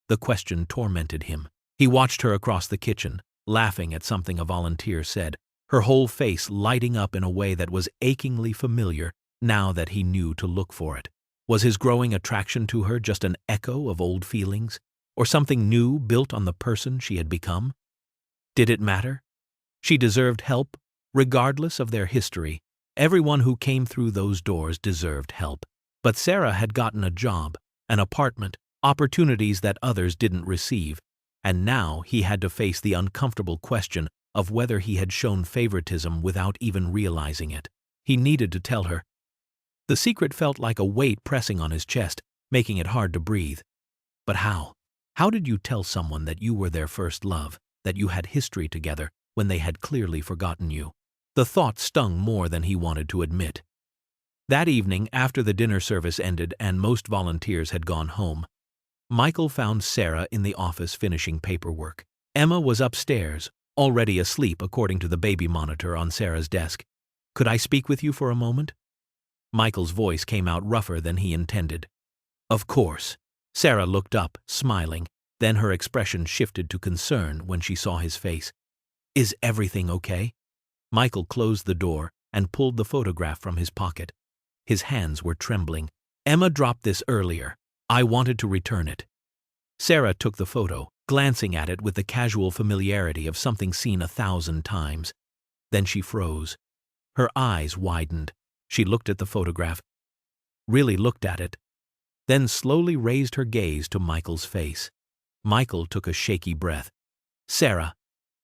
A: The question tormented him. He watched her across the kitchen, laughing at something a volunteer said, her whole face lighting up in a way that was achingly familiar now that he knew to look for it. Was his growing attraction to her just an echo of old feelings, or something new built on the person she had become? Did it matter? She deserved help, regardless of their history. Everyone who came through those doors deserved help. But Sarah had gotten a job, an apartment, opportunities that others didn't receive, and now he had to face the uncomfortable question of whether he had shown favoritism without even realizing it. He needed to tell her. The secret felt like a weight pressing on his chest, making it hard to breathe. But how? How did you tell someone that you were their first love, that you had history together, when they had clearly forgotten you? The thought stung more than he wanted to admit. That evening, after the dinner service ended and most volunteers had gone home, Michael found Sarah in the office finishing paperwork. Emma was upstairs, already asleep according to the baby monitor on Sarah's desk. "Could I speak with you for a moment?" Michael's voice came out rougher than he intended. "Of course." Sarah looked up, smiling, then her expression shifted to concern when she saw his face. "Is everything okay?" Michael closed the door and pulled the photograph from his pocket. His hands were trembling. "Emma dropped this earlier. I wanted to return it." Sarah took the photo, glancing at it with the casual familiarity of something seen 1,000 times. Then she froze. Her eyes widened. She looked at the photograph, really looked at it, then slowly raised her gaze to Michael's face. Michael took a shaky breath. "Sarah,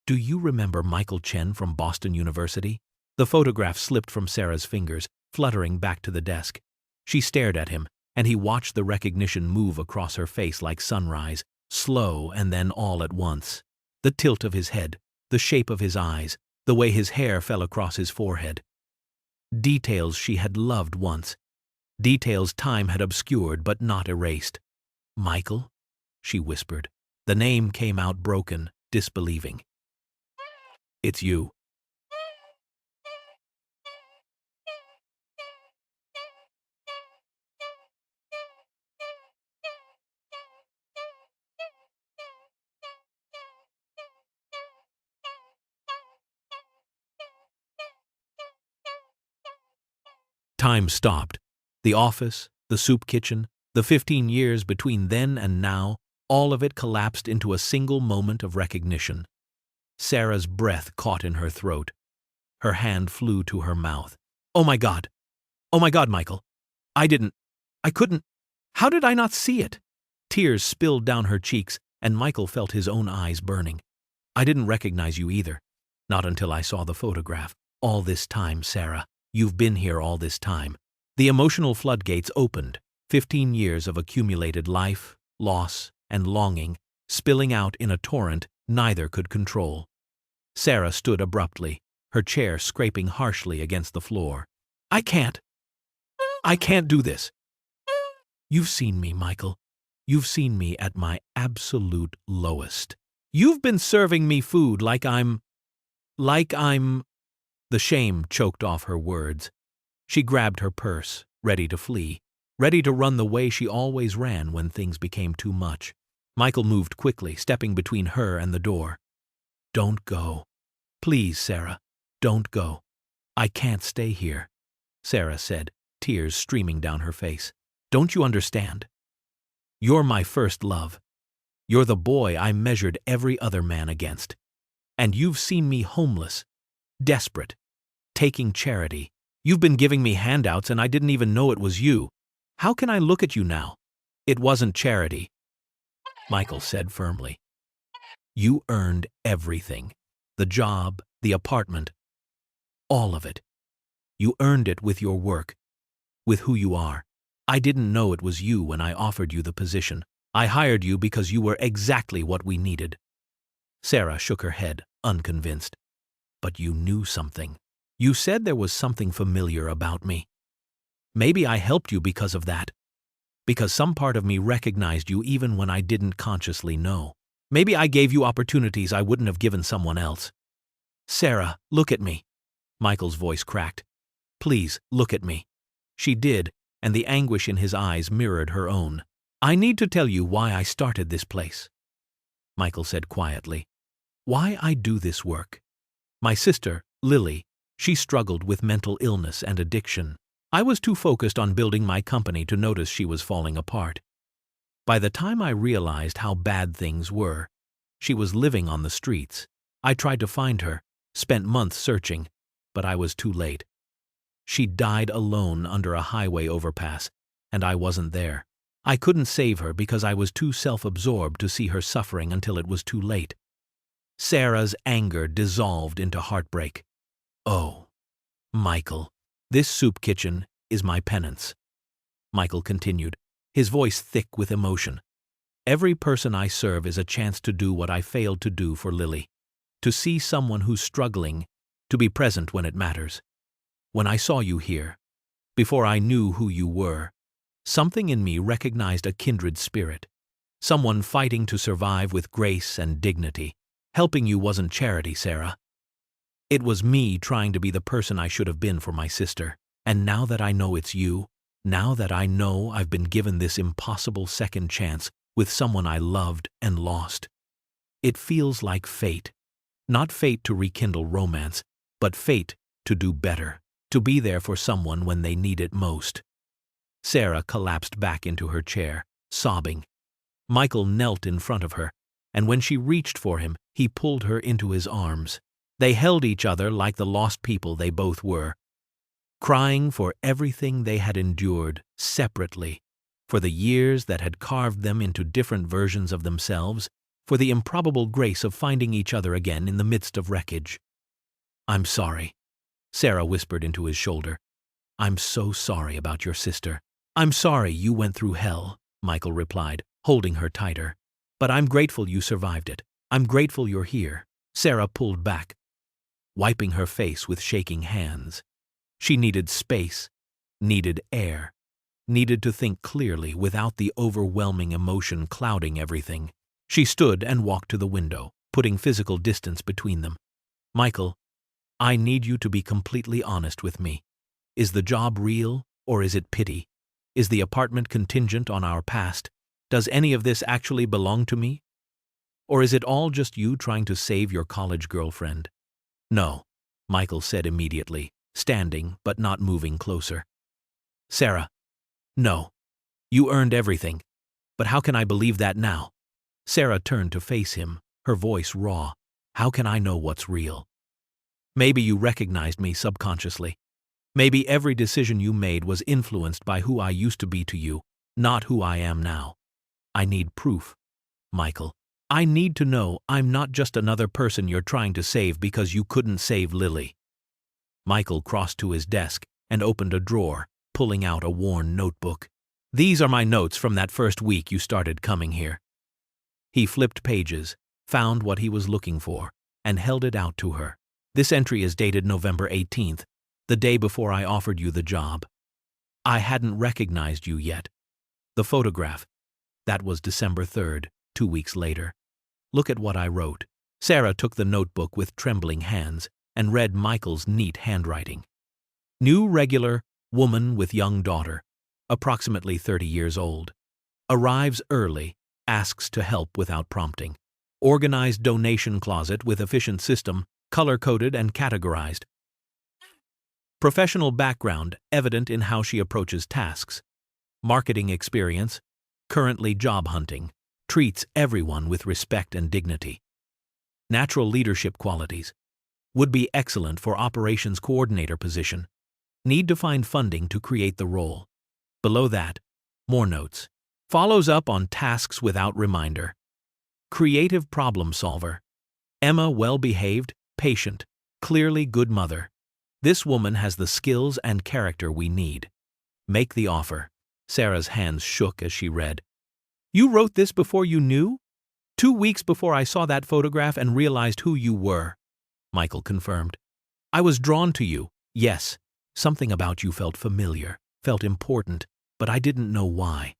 A: do you remember Michael Chen from Boston University?" The photograph slipped from Sarah's fingers, fluttering back to the desk. She stared at him, and he watched the recognition move across her face like sunrise, slow and then all at once. The tilt of his head, the shape of his eyes, the way his hair fell across his forehead. Details she had loved once. Details time had obscured but not erased. "Michael?" she whispered. The name came out broken, disbelieving. "It's you." Time stopped. The office, the soup kitchen, the 15 years between then and now, all of it collapsed into a single moment of recognition. Sarah's breath caught in her throat. Her hand flew to her mouth. "Oh my God! Oh my God, Michael! I couldn't. How did I not see it?" Tears spilled down her cheeks, and Michael felt his own eyes burning. "I didn't recognize you either. Not until I saw the photograph. All this time, Sarah. You've been here all this time." The emotional floodgates opened, 15 years of accumulated life, loss, and longing, spilling out in a torrent neither could control. Sarah stood abruptly, her chair scraping harshly against the floor. I can't do this." "You've seen me, Michael. You've seen me at my absolute lowest. You've been serving me food like I'm... The shame choked off her words. She grabbed her purse, ready to flee, ready to run the way she always ran when things became too much. Michael moved quickly, stepping between her and the door. "Don't go. Please, Sarah, don't go. I can't stay here," Sarah said, tears streaming down her face. "Don't you understand? You're my first love. You're the boy I measured every other man against. And you've seen me homeless, desperate, taking charity. You've been giving me handouts and I didn't even know it was you. How can I look at you now? It wasn't charity," Michael said firmly. "You earned everything. The job, the apartment, all of it. You earned it with your work, with who you are. I didn't know it was you when I offered you the position. I hired you because you were exactly what we needed." Sarah shook her head, unconvinced. "But you knew something. You said there was something familiar about me. Maybe I helped you because of that. Because some part of me recognized you even when I didn't consciously know. Maybe I gave you opportunities I wouldn't have given someone else." "Sarah, look at me." Michael's voice cracked. "Please, look at me." She did, and the anguish in his eyes mirrored her own. "I need to tell you why I started this place," Michael said quietly. "Why I do this work. My sister, Lily, she struggled with mental illness and addiction. I was too focused on building my company to notice she was falling apart. By the time I realized how bad things were, she was living on the streets. I tried to find her, spent months searching, but I was too late. She died alone under a highway overpass, and I wasn't there. I couldn't save her because I was too self-absorbed to see her suffering until it was too late. Sarah's anger dissolved into heartbreak. Oh, Michael, this soup kitchen is my penance. Michael continued, his voice thick with emotion. Every person I serve is a chance to do what I failed to do for Lily. To see someone who's struggling, to be present when it matters. When I saw you here, before I knew who you were, something in me recognized a kindred spirit. Someone fighting to survive with grace and dignity. Helping you wasn't charity, Sarah. It was me trying to be the person I should have been for my sister. And now that I know it's you, now that I know I've been given this impossible second chance with someone I loved and lost, it feels like fate. Not fate to rekindle romance, but fate to do better, to be there for someone when they need it most. Sarah collapsed back into her chair, sobbing. Michael knelt in front of her, and when she reached for him, he pulled her into his arms. They held each other like the lost people they both were, crying for everything they had endured separately, for the years that had carved them into different versions of themselves, for the improbable grace of finding each other again in the midst of wreckage. "I'm sorry," Sarah whispered into his shoulder. "I'm so sorry about your sister." "I'm sorry you went through hell," Michael replied, holding her tighter. "But I'm grateful you survived it. I'm grateful you're here." Sarah pulled back, wiping her face with shaking hands. She needed space, needed air, needed to think clearly without the overwhelming emotion clouding everything. She stood and walked to the window, putting physical distance between them. "Michael, I need you to be completely honest with me. Is the job real, or is it pity? Is the apartment contingent on our past? Does any of this actually belong to me? Or is it all just you trying to save your college girlfriend?" "No," Michael said immediately, standing but not moving closer. "Sarah, no. You earned everything. But how can I believe that now?" Sarah turned to face him, her voice raw. "How can I know what's real? Maybe you recognized me subconsciously. Maybe every decision you made was influenced by who I used to be to you, not who I am now. I need proof, Michael. I need to know I'm not just another person you're trying to save because you couldn't save Lily." Michael crossed to his desk and opened a drawer, pulling out a worn notebook. "These are my notes from that first week you started coming here." He flipped pages, found what he was looking for, and held it out to her. "This entry is dated November 18th, the day before I offered you the job. I hadn't recognized you yet. The photograph, that was December 3rd, 2 weeks later. Look at what I wrote." Sarah took the notebook with trembling hands and read Michael's neat handwriting. "New regular, woman with young daughter, approximately 30 years old. Arrives early, asks to help without prompting. Organized donation closet with efficient system, color-coded and categorized. Professional background evident in how she approaches tasks. Marketing experience, currently job hunting. Treats everyone with respect and dignity. Natural leadership qualities. Would be excellent for operations coordinator position. Need to find funding to create the role." Below that, more notes. Follows up on tasks without reminder. Creative problem solver. Emma well-behaved, patient, clearly good mother. This woman has the skills and character we need. Make the offer. Sarah's hands shook as she read. "You wrote this before you knew?" 2 weeks before I saw that photograph and realized who you were," Michael confirmed. "I was drawn to you, yes. Something about you felt familiar, felt important, but I didn't know why.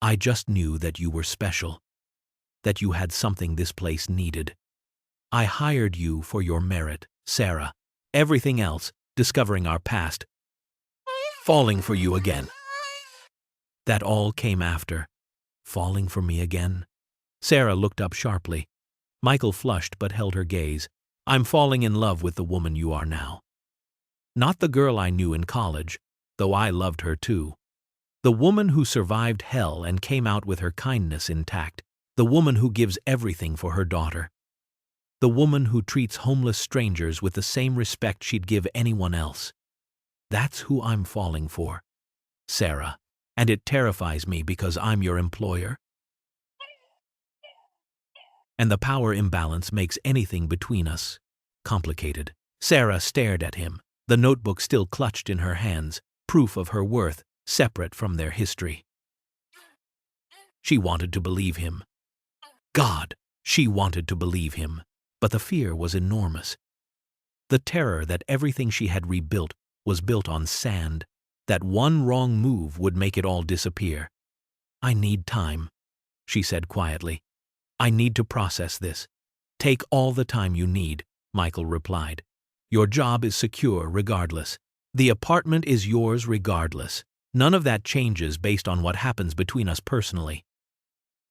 A: I just knew that you were special, that you had something this place needed. I hired you for your merit, Sarah. Everything else, discovering our past, falling for you again. That all came after. Falling for me again?" Sarah looked up sharply. Michael flushed but held her gaze. "I'm falling in love with the woman you are now. Not the girl I knew in college, though I loved her too. The woman who survived hell and came out with her kindness intact. The woman who gives everything for her daughter. The woman who treats homeless strangers with the same respect she'd give anyone else. That's who I'm falling for, Sarah. And it terrifies me because I'm your employer. And the power imbalance makes anything between us complicated. Sarah stared at him, the notebook still clutched in her hands, proof of her worth, separate from their history. She wanted to believe him. God, she wanted to believe him. But the fear was enormous. The terror that everything she had rebuilt was built on sand, that one wrong move would make it all disappear. I need time, she said quietly. I need to process this. Take all the time you need, Michael replied. Your job is secure regardless. The apartment is yours regardless. None of that changes based on what happens between us personally.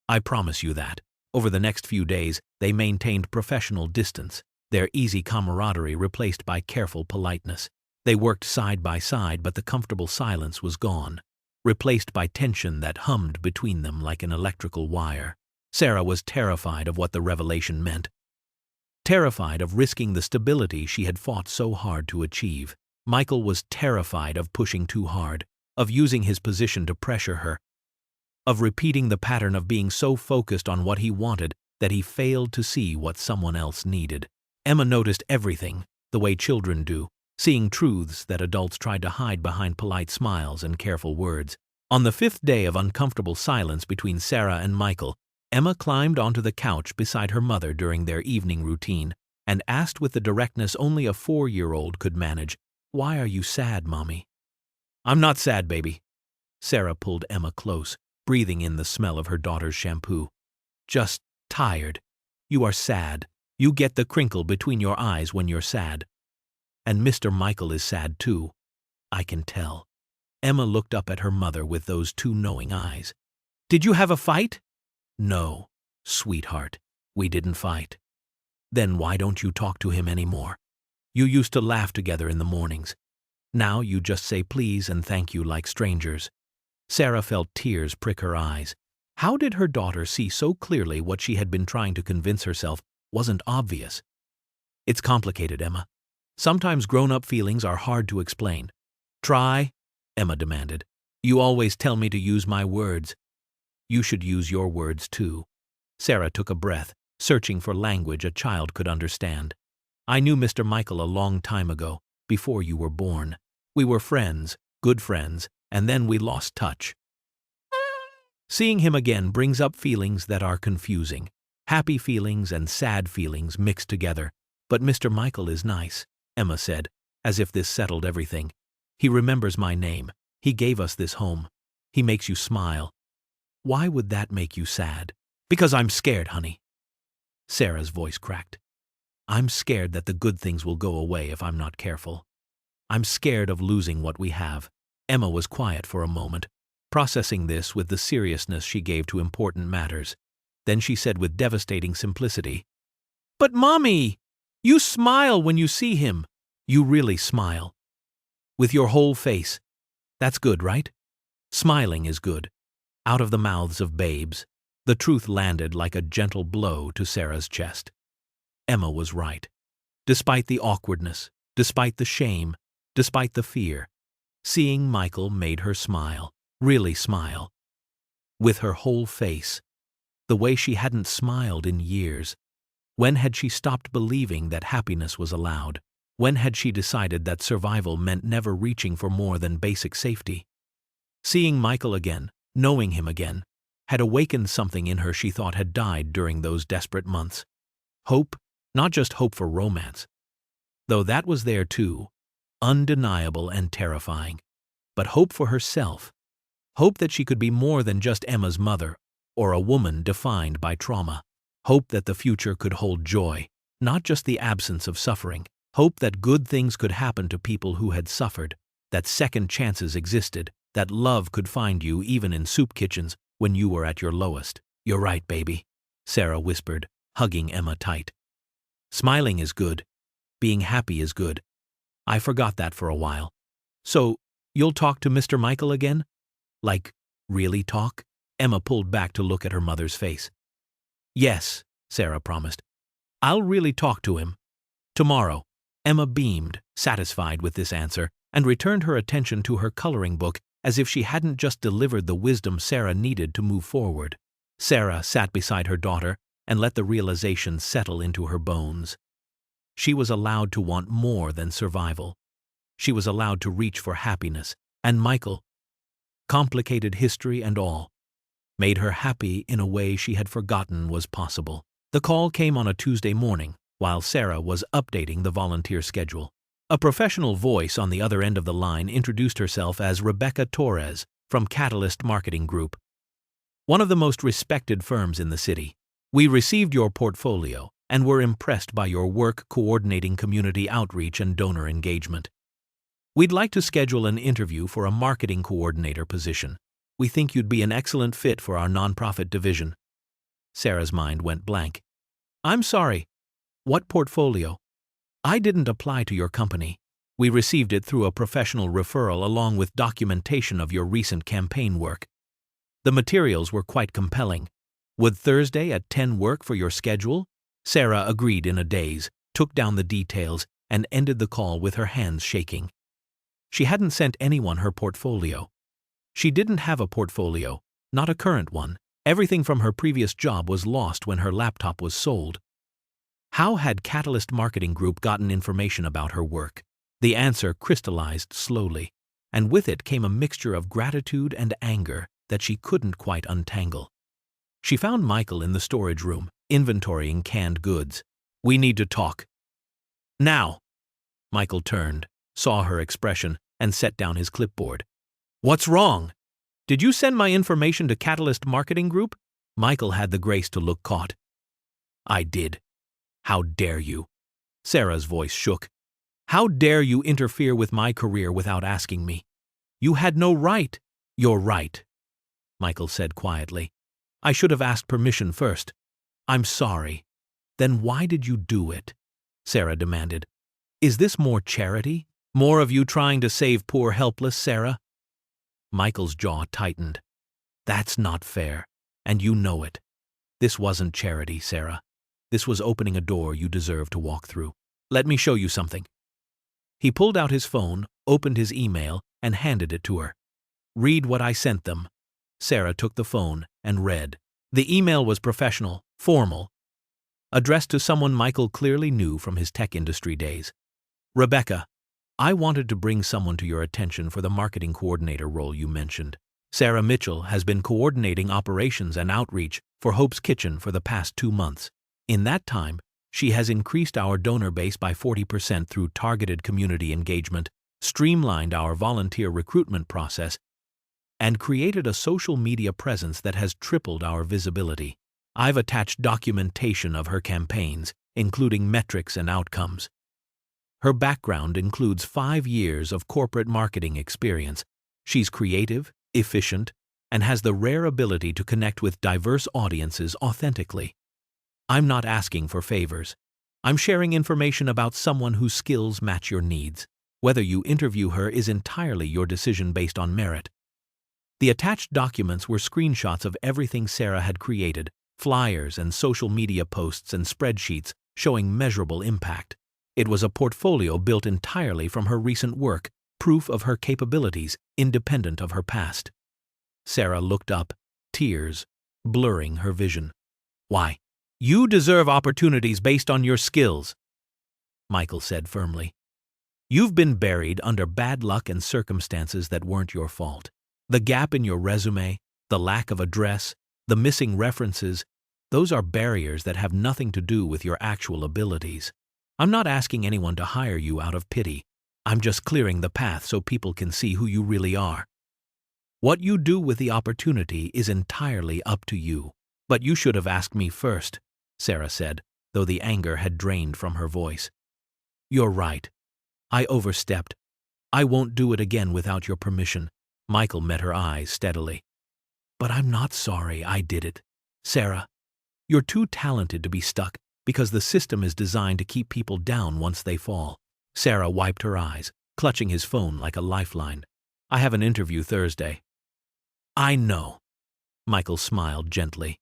A: I promise you that. Over the next few days, they maintained professional distance, their easy camaraderie replaced by careful politeness. They worked side by side, but the comfortable silence was gone, replaced by tension that hummed between them like an electrical wire. Sarah was terrified of what the revelation meant. Terrified of risking the stability she had fought so hard to achieve. Michael was terrified of pushing too hard, of using his position to pressure her, of repeating the pattern of being so focused on what he wanted that he failed to see what someone else needed. Emma noticed everything, the way children do, seeing truths that adults tried to hide behind polite smiles and careful words. On the 5th day of uncomfortable silence between Sarah and Michael, Emma climbed onto the couch beside her mother during their evening routine and asked with the directness only a 4-year-old could manage, "Why are you sad, Mommy?" "I'm not sad, baby." Sarah pulled Emma close, breathing in the smell of her daughter's shampoo. "Just tired. You are sad. You get the crinkle between your eyes when you're sad. And Mr. Michael is sad too. I can tell." Emma looked up at her mother with those two knowing eyes. "Did you have a fight?" "No, sweetheart, we didn't fight." "Then why don't you talk to him anymore? You used to laugh together in the mornings. Now you just say please and thank you like strangers." Sarah felt tears prick her eyes. How did her daughter see so clearly what she had been trying to convince herself wasn't obvious? "It's complicated, Emma. Sometimes grown-up feelings are hard to explain." "Try," Emma demanded. "You always tell me to use my words." "You should use your words too." Sarah took a breath, searching for language a child could understand. "I knew Mr. Michael a long time ago, before you were born. We were friends, good friends, and then we lost touch. Seeing him again brings up feelings that are confusing. Happy feelings and sad feelings mixed together. But Mr. Michael is nice," Emma said, as if this settled everything. "He remembers my name. He gave us this home. He makes you smile." "Why would that make you sad?" "Because I'm scared, honey." Sarah's voice cracked. "I'm scared that the good things will go away if I'm not careful. I'm scared of losing what we have." Emma was quiet for a moment, processing this with the seriousness she gave to important matters. Then she said with devastating simplicity, "But Mommy, you smile when you see him. You really smile. With your whole face. That's good, right? Smiling is good." Out of the mouths of babes, the truth landed like a gentle blow to Sarah's chest. Emma was right. Despite the awkwardness, despite the shame, despite the fear, seeing Michael made her smile, really smile. With her whole face, the way she hadn't smiled in years. When had she stopped believing that happiness was allowed? When had she decided that survival meant never reaching for more than basic safety? Seeing Michael again, knowing him again, had awakened something in her she thought had died during those desperate months. Hope, not just hope for romance, though that was there too, undeniable and terrifying, but hope for herself, hope that she could be more than just Emma's mother or a woman defined by trauma, hope that the future could hold joy, not just the absence of suffering, hope that good things could happen to people who had suffered, that second chances existed, that love could find you even in soup kitchens when you were at your lowest. "You're right, baby," Sarah whispered, hugging Emma tight. "Smiling is good. Being happy is good. I forgot that for a while. So, You'll talk to Mr. Michael again? Like, really talk? Emma pulled back to look at her mother's face. Yes, Sarah promised. I'll really talk to him. Tomorrow. Emma beamed, satisfied with this answer, and returned her attention to her coloring book as if she hadn't just delivered the wisdom Sarah needed to move forward. Sarah sat beside her daughter and let the realization settle into her bones. She was allowed to want more than survival. She was allowed to reach for happiness, and Michael, complicated history and all, made her happy in a way she had forgotten was possible. The call came on a Tuesday morning, while Sarah was updating the volunteer schedule. A professional voice on the other end of the line introduced herself as Rebecca Torres from Catalyst Marketing Group, one of the most respected firms in the city. We received your portfolio and were impressed by your work coordinating community outreach and donor engagement. We'd like to schedule an interview for a marketing coordinator position. We think you'd be an excellent fit for our nonprofit division. Sarah's mind went blank. I'm sorry. What portfolio? I didn't apply to your company. We received it through a professional referral along with documentation of your recent campaign work. The materials were quite compelling. Would Thursday at 10 work for your schedule? Sarah agreed in a daze, took down the details, and ended the call with her hands shaking. She hadn't sent anyone her portfolio. She didn't have a portfolio, not a current one. Everything from her previous job was lost when her laptop was sold. How had Catalyst Marketing Group gotten information about her work? The answer crystallized slowly, and with it came a mixture of gratitude and anger that she couldn't quite untangle. She found Michael in the storage room, inventorying canned goods. We need to talk. Now. Michael turned, saw her expression, and set down his clipboard. What's wrong? Did you send my information to Catalyst Marketing Group? Michael had the grace to look caught. I did. How dare you? Sarah's voice shook. How dare you interfere with my career without asking me? You had no right. You're right, Michael said quietly. I should have asked permission first. I'm sorry. Then why did you do it? Sarah demanded. Is this more charity? More of you trying to save poor helpless Sarah? Michael's jaw tightened. That's not fair, and you know it. This wasn't charity, Sarah. This was opening a door you deserve to walk through. Let me show you something. He pulled out his phone, opened his email, and handed it to her. Read what I sent them. Sarah took the phone and read. The email was professional, formal, addressed to someone Michael clearly knew from his tech industry days. Rebecca, I wanted to bring someone to your attention for the marketing coordinator role you mentioned. Sarah Mitchell has been coordinating operations and outreach for Hope's Kitchen for the past 2 months. In that time, she has increased our donor base by 40% through targeted community engagement, streamlined our volunteer recruitment process, and created a social media presence that has tripled our visibility. I've attached documentation of her campaigns, including metrics and outcomes. Her background includes 5 years of corporate marketing experience. She's creative, efficient, and has the rare ability to connect with diverse audiences authentically. I'm not asking for favors. I'm sharing information about someone whose skills match your needs. Whether you interview her is entirely your decision based on merit. The attached documents were screenshots of everything Sarah had created, flyers and social media posts and spreadsheets showing measurable impact. It was a portfolio built entirely from her recent work, proof of her capabilities, independent of her past. Sarah looked up, tears blurring her vision. Why? You deserve opportunities based on your skills, Michael said firmly. You've been buried under bad luck and circumstances that weren't your fault. The gap in your resume, the lack of address, the missing references, those are barriers that have nothing to do with your actual abilities. I'm not asking anyone to hire you out of pity. I'm just clearing the path so people can see who you really are. What you do with the opportunity is entirely up to you. But you should have asked me first, Sarah said, though the anger had drained from her voice. You're right. I overstepped. I won't do it again without your permission. Michael met her eyes steadily. But I'm not sorry I did it. Sarah, you're too talented to be stuck because the system is designed to keep people down once they fall. Sarah wiped her eyes, clutching his phone like a lifeline. I have an interview Thursday. I know. Michael smiled gently.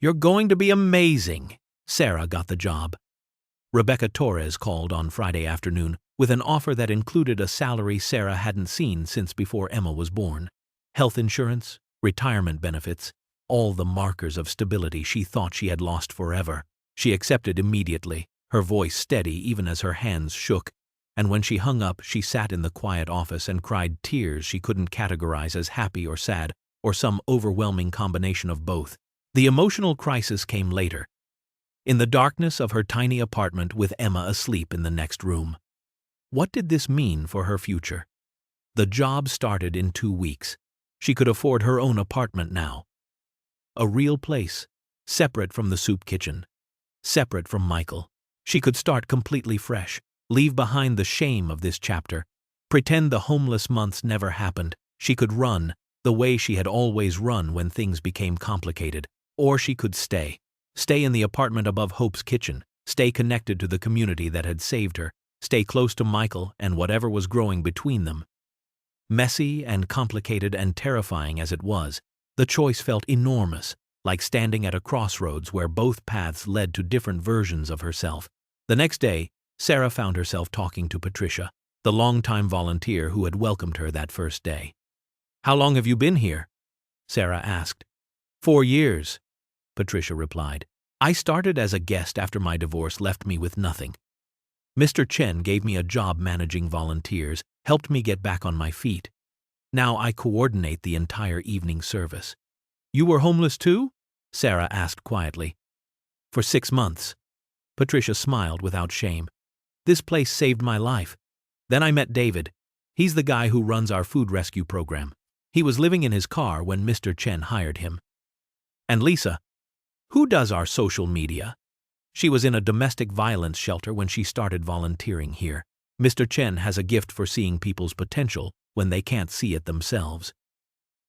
A: You're going to be amazing. Sarah got the job. Rebecca Torres called on Friday afternoon with an offer that included a salary Sarah hadn't seen since before Emma was born. Health insurance, retirement benefits, all the markers of stability she thought she had lost forever. She accepted immediately, her voice steady even as her hands shook, and when she hung up, she sat in the quiet office and cried tears she couldn't categorize as happy or sad, or some overwhelming combination of both. The emotional crisis came later, in the darkness of her tiny apartment with Emma asleep in the next room. What did this mean for her future? The job started in 2 weeks. She could afford her own apartment now. A real place, separate from the soup kitchen, separate from Michael. She could start completely fresh, leave behind the shame of this chapter, pretend the homeless months never happened. She could run, the way she had always run when things became complicated. Or she could stay in the apartment above Hope's kitchen, stay connected to the community that had saved her, stay close to Michael and whatever was growing between them. Messy and complicated and terrifying as it was, the choice felt enormous, like standing at a crossroads where both paths led to different versions of herself. The next day, Sarah found herself talking to Patricia, the longtime volunteer who had welcomed her that first day. How long have you been here? Sarah asked. 4 years, Patricia replied. I started as a guest after my divorce left me with nothing. Mr. Chen gave me a job managing volunteers, helped me get back on my feet. Now I coordinate the entire evening service. You were homeless too? Sarah asked quietly. For 6 months. Patricia smiled without shame. This place saved my life. Then I met David. He's the guy who runs our food rescue program. He was living in his car when Mr. Chen hired him. And Lisa, who does our social media? She was in a domestic violence shelter when she started volunteering here. Mr. Chen has a gift for seeing people's potential when they can't see it themselves.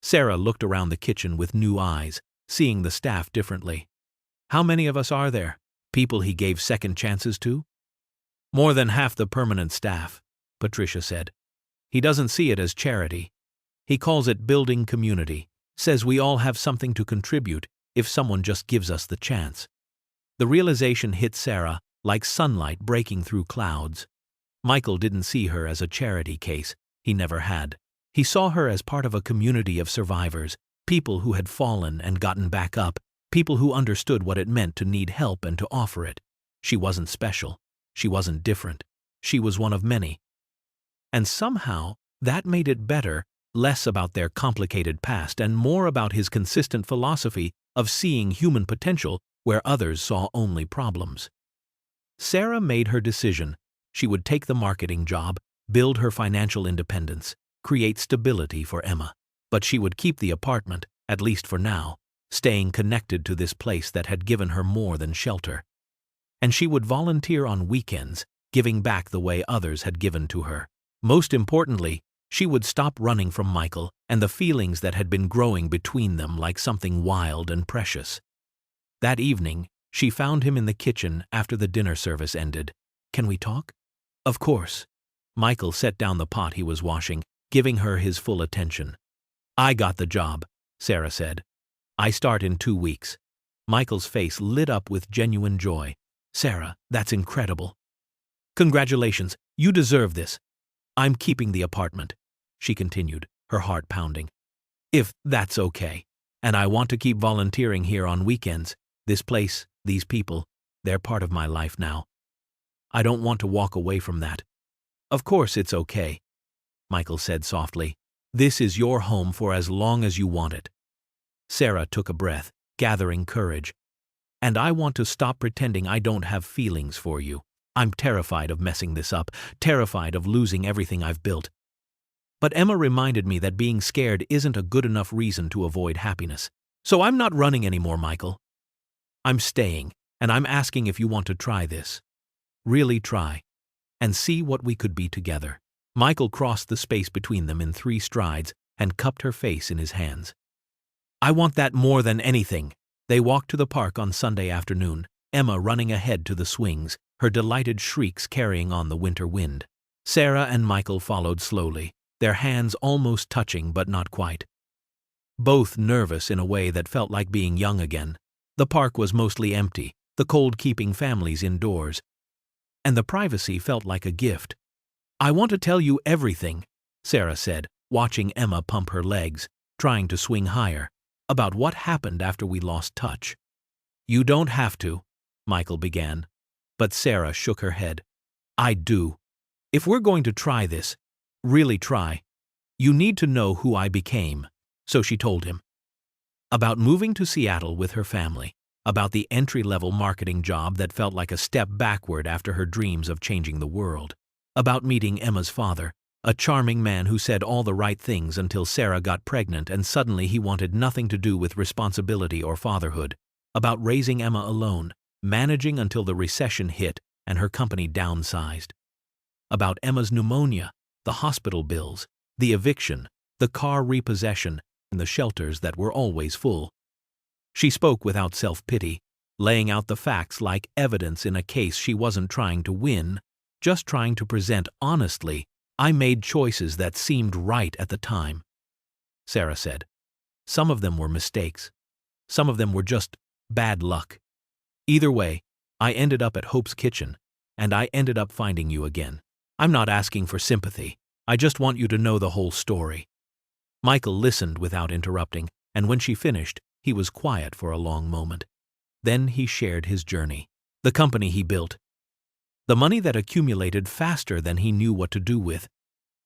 A: Sarah looked around the kitchen with new eyes, seeing the staff differently. How many of us are there? People he gave second chances to? More than half the permanent staff, Patricia said. He doesn't see it as charity. He calls it building community, says we all have something to contribute if someone just gives us the chance. The realization hit Sarah like sunlight breaking through clouds. Michael didn't see her as a charity case. He never had. He saw her as part of a community of survivors, people who had fallen and gotten back up, people who understood what it meant to need help and to offer it. She wasn't special. She wasn't different. She was one of many. And somehow, that made it better, less about their complicated past and more about his consistent philosophy of seeing human potential where others saw only problems. Sarah made her decision. She would take the marketing job, build her financial independence, create stability for Emma. But she would keep the apartment, at least for now, staying connected to this place that had given her more than shelter. And she would volunteer on weekends, giving back the way others had given to her. Most importantly, she would stop running from Michael and the feelings that had been growing between them like something wild and precious. That evening, she found him in the kitchen after the dinner service ended. Can we talk? Of course. Michael set down the pot he was washing, giving her his full attention. I got the job, Sarah said. I start in 2 weeks. Michael's face lit up with genuine joy. Sarah, that's incredible. Congratulations, you deserve this. I'm keeping the apartment, she continued, her heart pounding. If that's okay. And I want to keep volunteering here on weekends. This place, these people, they're part of my life now. I don't want to walk away from that. Of course it's okay, Michael said softly. This is your home for as long as you want it. Sarah took a breath, gathering courage. And I want to stop pretending I don't have feelings for you. I'm terrified of messing this up, terrified of losing everything I've built. But Emma reminded me that being scared isn't a good enough reason to avoid happiness. So I'm not running anymore, Michael. I'm staying, and I'm asking if you want to try this. Really try. And see what we could be together. Michael crossed the space between them in 3 strides and cupped her face in his hands. I want that more than anything. They walked to the park on Sunday afternoon, Emma running ahead to the swings, her delighted shrieks carrying on the winter wind. Sarah and Michael followed slowly, their hands almost touching but not quite. Both nervous in a way that felt like being young again. The park was mostly empty, the cold keeping families indoors, and the privacy felt like a gift. "I want to tell you everything," Sarah said, watching Emma pump her legs, trying to swing higher, "about what happened after we lost touch." "You don't have to," Michael began, but Sarah shook her head. "I do. If we're going to try this, really try, you need to know who I became." So she told him. About moving to Seattle with her family, about the entry-level marketing job that felt like a step backward after her dreams of changing the world, about meeting Emma's father, a charming man who said all the right things until Sarah got pregnant and suddenly he wanted nothing to do with responsibility or fatherhood, about raising Emma alone, managing until the recession hit and her company downsized, about Emma's pneumonia, the hospital bills, the eviction, the car repossession, and the shelters that were always full. She spoke without self-pity, laying out the facts like evidence in a case she wasn't trying to win, just trying to present honestly. "I made choices that seemed right at the time," Sarah said. "Some of them were mistakes. Some of them were just bad luck. Either way, I ended up at Hope's Kitchen, and I ended up finding you again. I'm not asking for sympathy. I just want you to know the whole story." Michael listened without interrupting, and when she finished, he was quiet for a long moment. Then he shared his journey, the company he built, the money that accumulated faster than he knew what to do with,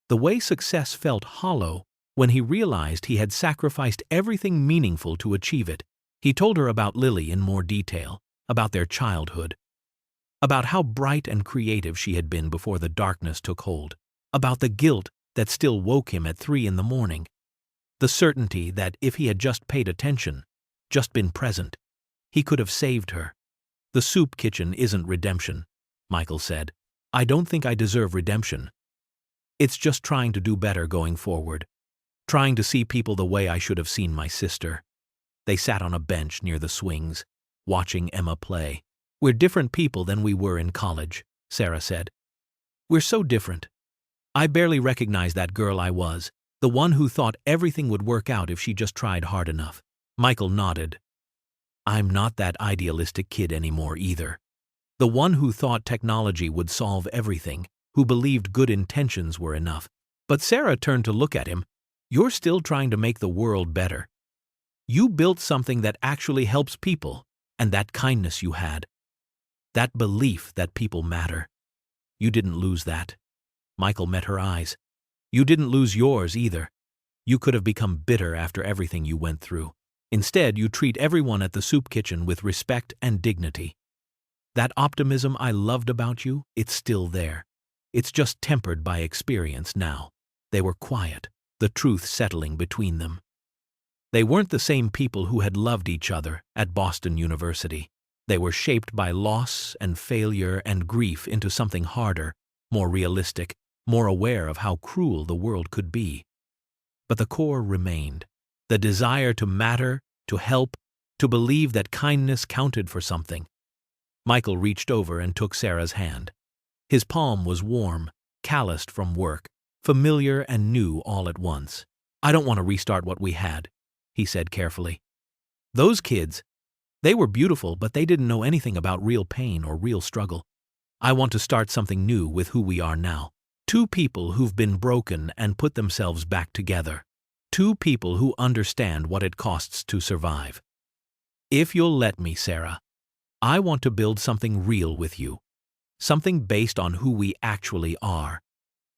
A: the way success felt hollow when he realized he had sacrificed everything meaningful to achieve it. He told her about Lily in more detail, about their childhood, about how bright and creative she had been before the darkness took hold, about the guilt that still woke him at 3 a.m, the certainty that if he had just paid attention, just been present, he could have saved her. "The soup kitchen isn't redemption," Michael said. "I don't think I deserve redemption. It's just trying to do better going forward, trying to see people the way I should have seen my sister." They sat on a bench near the swings, watching Emma play. "We're different people than we were in college," Sarah said. "We're so different. I barely recognize that girl I was, the one who thought everything would work out if she just tried hard enough." Michael nodded. "I'm not that idealistic kid anymore either. The one who thought technology would solve everything, who believed good intentions were enough." But Sarah turned to look at him. "You're still trying to make the world better. You built something that actually helps people, and that kindness you had, that belief that people matter. You didn't lose that." Michael met her eyes. "You didn't lose yours either. You could have become bitter after everything you went through. Instead, you treat everyone at the soup kitchen with respect and dignity. That optimism I loved about you, it's still there. It's just tempered by experience now." They were quiet, the truth settling between them. They weren't the same people who had loved each other at Boston University. They were shaped by loss and failure and grief into something harder, more realistic, more aware of how cruel the world could be. But the core remained. The desire to matter, to help, to believe that kindness counted for something. Michael reached over and took Sarah's hand. His palm was warm, calloused from work, familiar and new all at once. "I don't want to restart what we had," he said carefully. "Those kids, they were beautiful, but they didn't know anything about real pain or real struggle. I want to start something new with who we are now. Two people who've been broken and put themselves back together. Two people who understand what it costs to survive. If you'll let me, Sarah, I want to build something real with you. Something based on who we actually are,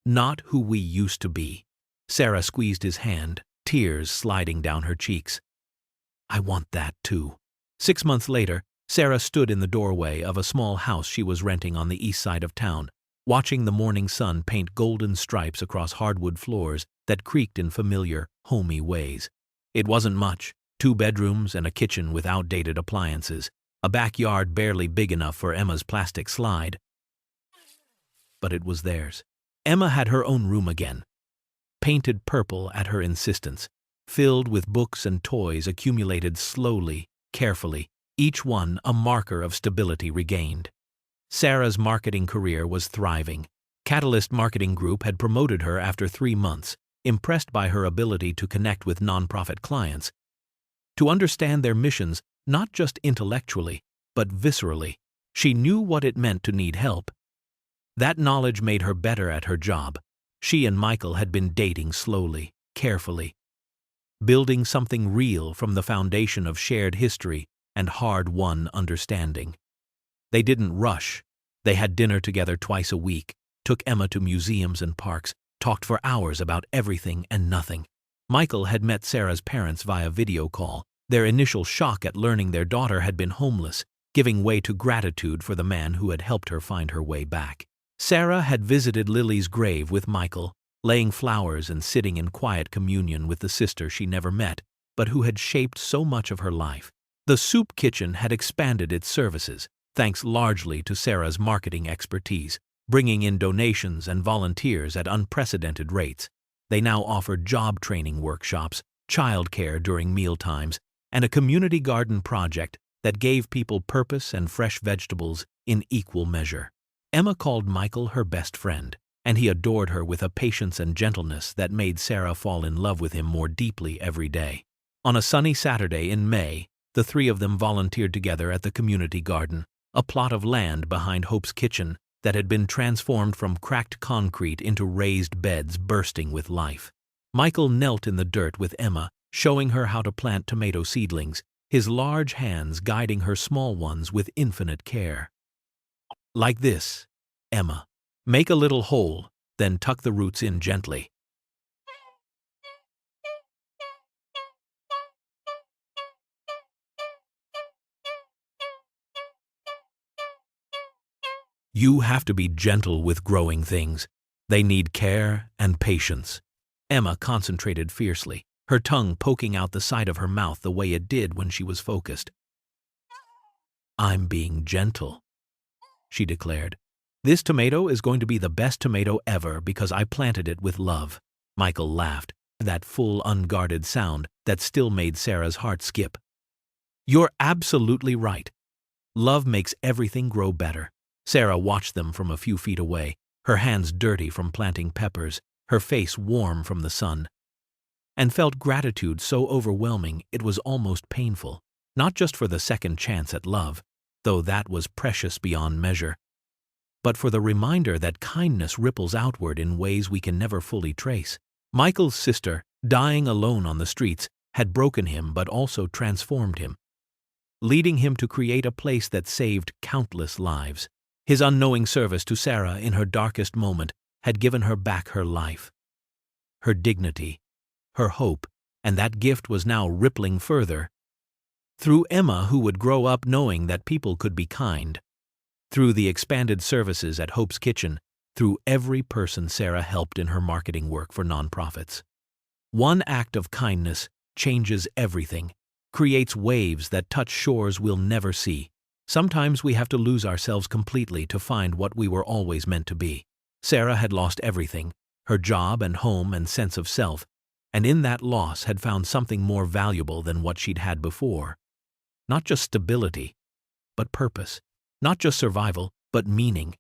A: not who we used to be." Sarah squeezed his hand, tears sliding down her cheeks. "I want that too." 6 months later, Sarah stood in the doorway of a small house she was renting on the east side of town, watching the morning sun paint golden stripes across hardwood floors that creaked in familiar, homey ways. It wasn't much, 2 bedrooms and a kitchen with outdated appliances, a backyard barely big enough for Emma's plastic slide. But it was theirs. Emma had her own room again, painted purple at her insistence, filled with books and toys accumulated slowly, carefully, each one a marker of stability regained. Sarah's marketing career was thriving. Catalyst Marketing Group had promoted her after 3 months, impressed by her ability to connect with nonprofit clients, to understand their missions not just intellectually, but viscerally. She knew what it meant to need help. That knowledge made her better at her job. She and Michael had been dating slowly, carefully, building something real from the foundation of shared history and hard-won understanding. They didn't rush. They had dinner together twice a week, took Emma to museums and parks, talked for hours about everything and nothing. Michael had met Sarah's parents via video call, their initial shock at learning their daughter had been homeless, giving way to gratitude for the man who had helped her find her way back. Sarah had visited Lily's grave with Michael, laying flowers and sitting in quiet communion with the sister she never met, but who had shaped so much of her life. The soup kitchen had expanded its services, thanks largely to Sarah's marketing expertise, bringing in donations and volunteers at unprecedented rates. They now offered job training workshops, childcare during mealtimes, and a community garden project that gave people purpose and fresh vegetables in equal measure. Emma called Michael her best friend, and he adored her with a patience and gentleness that made Sarah fall in love with him more deeply every day. On a sunny Saturday in May, the three of them volunteered together at the community garden, a plot of land behind Hope's kitchen that had been transformed from cracked concrete into raised beds bursting with life. Michael knelt in the dirt with Emma, showing her how to plant tomato seedlings, his large hands guiding her small ones with infinite care. Like this, Emma. Make a little hole, then tuck the roots in gently. You have to be gentle with growing things. They need care and patience. Emma concentrated fiercely, her tongue poking out the side of her mouth the way it did when she was focused. I'm being gentle, she declared. This tomato is going to be the best tomato ever because I planted it with love. Michael laughed, that full, unguarded sound that still made Sarah's heart skip. You're absolutely right. Love makes everything grow better. Sarah watched them from a few feet away, her hands dirty from planting peppers, her face warm from the sun, and felt gratitude so overwhelming it was almost painful, not just for the second chance at love, though that was precious beyond measure, but for the reminder that kindness ripples outward in ways we can never fully trace. Michael's sister, dying alone on the streets, had broken him but also transformed him, leading him to create a place that saved countless lives. His unknowing service to Sarah in her darkest moment had given her back her life, her dignity, her hope, and that gift was now rippling further through Emma, who would grow up knowing that people could be kind, through the expanded services at Hope's Kitchen, through every person Sarah helped in her marketing work for nonprofits. One act of kindness changes everything, creates waves that touch shores we'll never see. Sometimes we have to lose ourselves completely to find what we were always meant to be. Sarah had lost everything, her job and home and sense of self, and in that loss had found something more valuable than what she'd had before. Not just stability, but purpose. Not just survival, but meaning.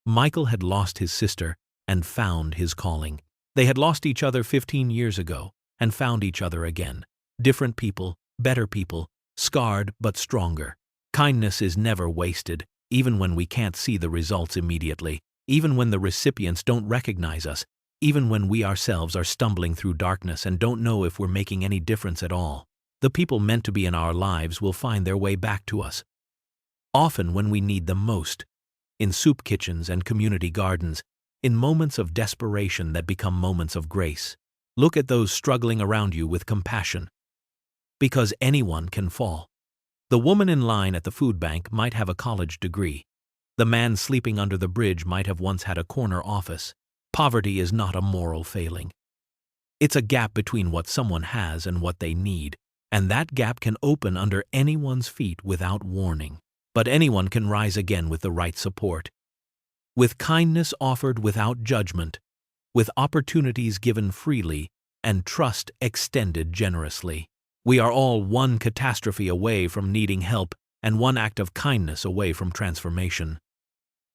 A: Michael had lost his sister and found his calling. They had lost each other 15 years ago and found each other again. Different people, better people, scarred but stronger. Kindness is never wasted, even when we can't see the results immediately, even when the recipients don't recognize us, even when we ourselves are stumbling through darkness and don't know if we're making any difference at all. The people meant to be in our lives will find their way back to us, often when we need them most, in soup kitchens and community gardens, in moments of desperation that become moments of grace. Look at those struggling around you with compassion, because anyone can fall. The woman in line at the food bank might have a college degree. The man sleeping under the bridge might have once had a corner office. Poverty is not a moral failing. It's a gap between what someone has and what they need, and that gap can open under anyone's feet without warning. But anyone can rise again with the right support, with kindness offered without judgment, with opportunities given freely, and trust extended generously. We are all one catastrophe away from needing help and one act of kindness away from transformation.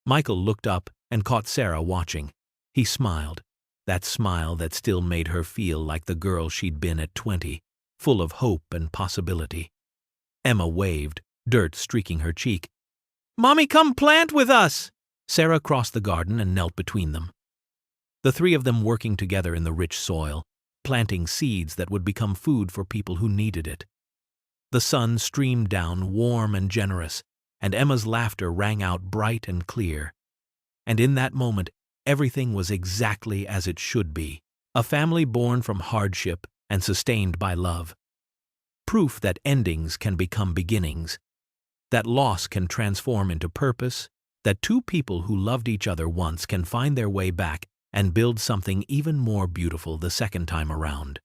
A: Michael looked up and caught Sarah watching. He smiled, that smile that still made her feel like the girl she'd been at 20, full of hope and possibility. Emma waved, dirt streaking her cheek. "Mommy, come plant with us!" Sarah crossed the garden and knelt between them. The three of them working together in the rich soil, planting seeds that would become food for people who needed it. The sun streamed down warm and generous, and Emma's laughter rang out bright and clear. And in that moment, everything was exactly as it should be. A family born from hardship and sustained by love. Proof that endings can become beginnings, that loss can transform into purpose, that two people who loved each other once can find their way back and build something even more beautiful the second time around.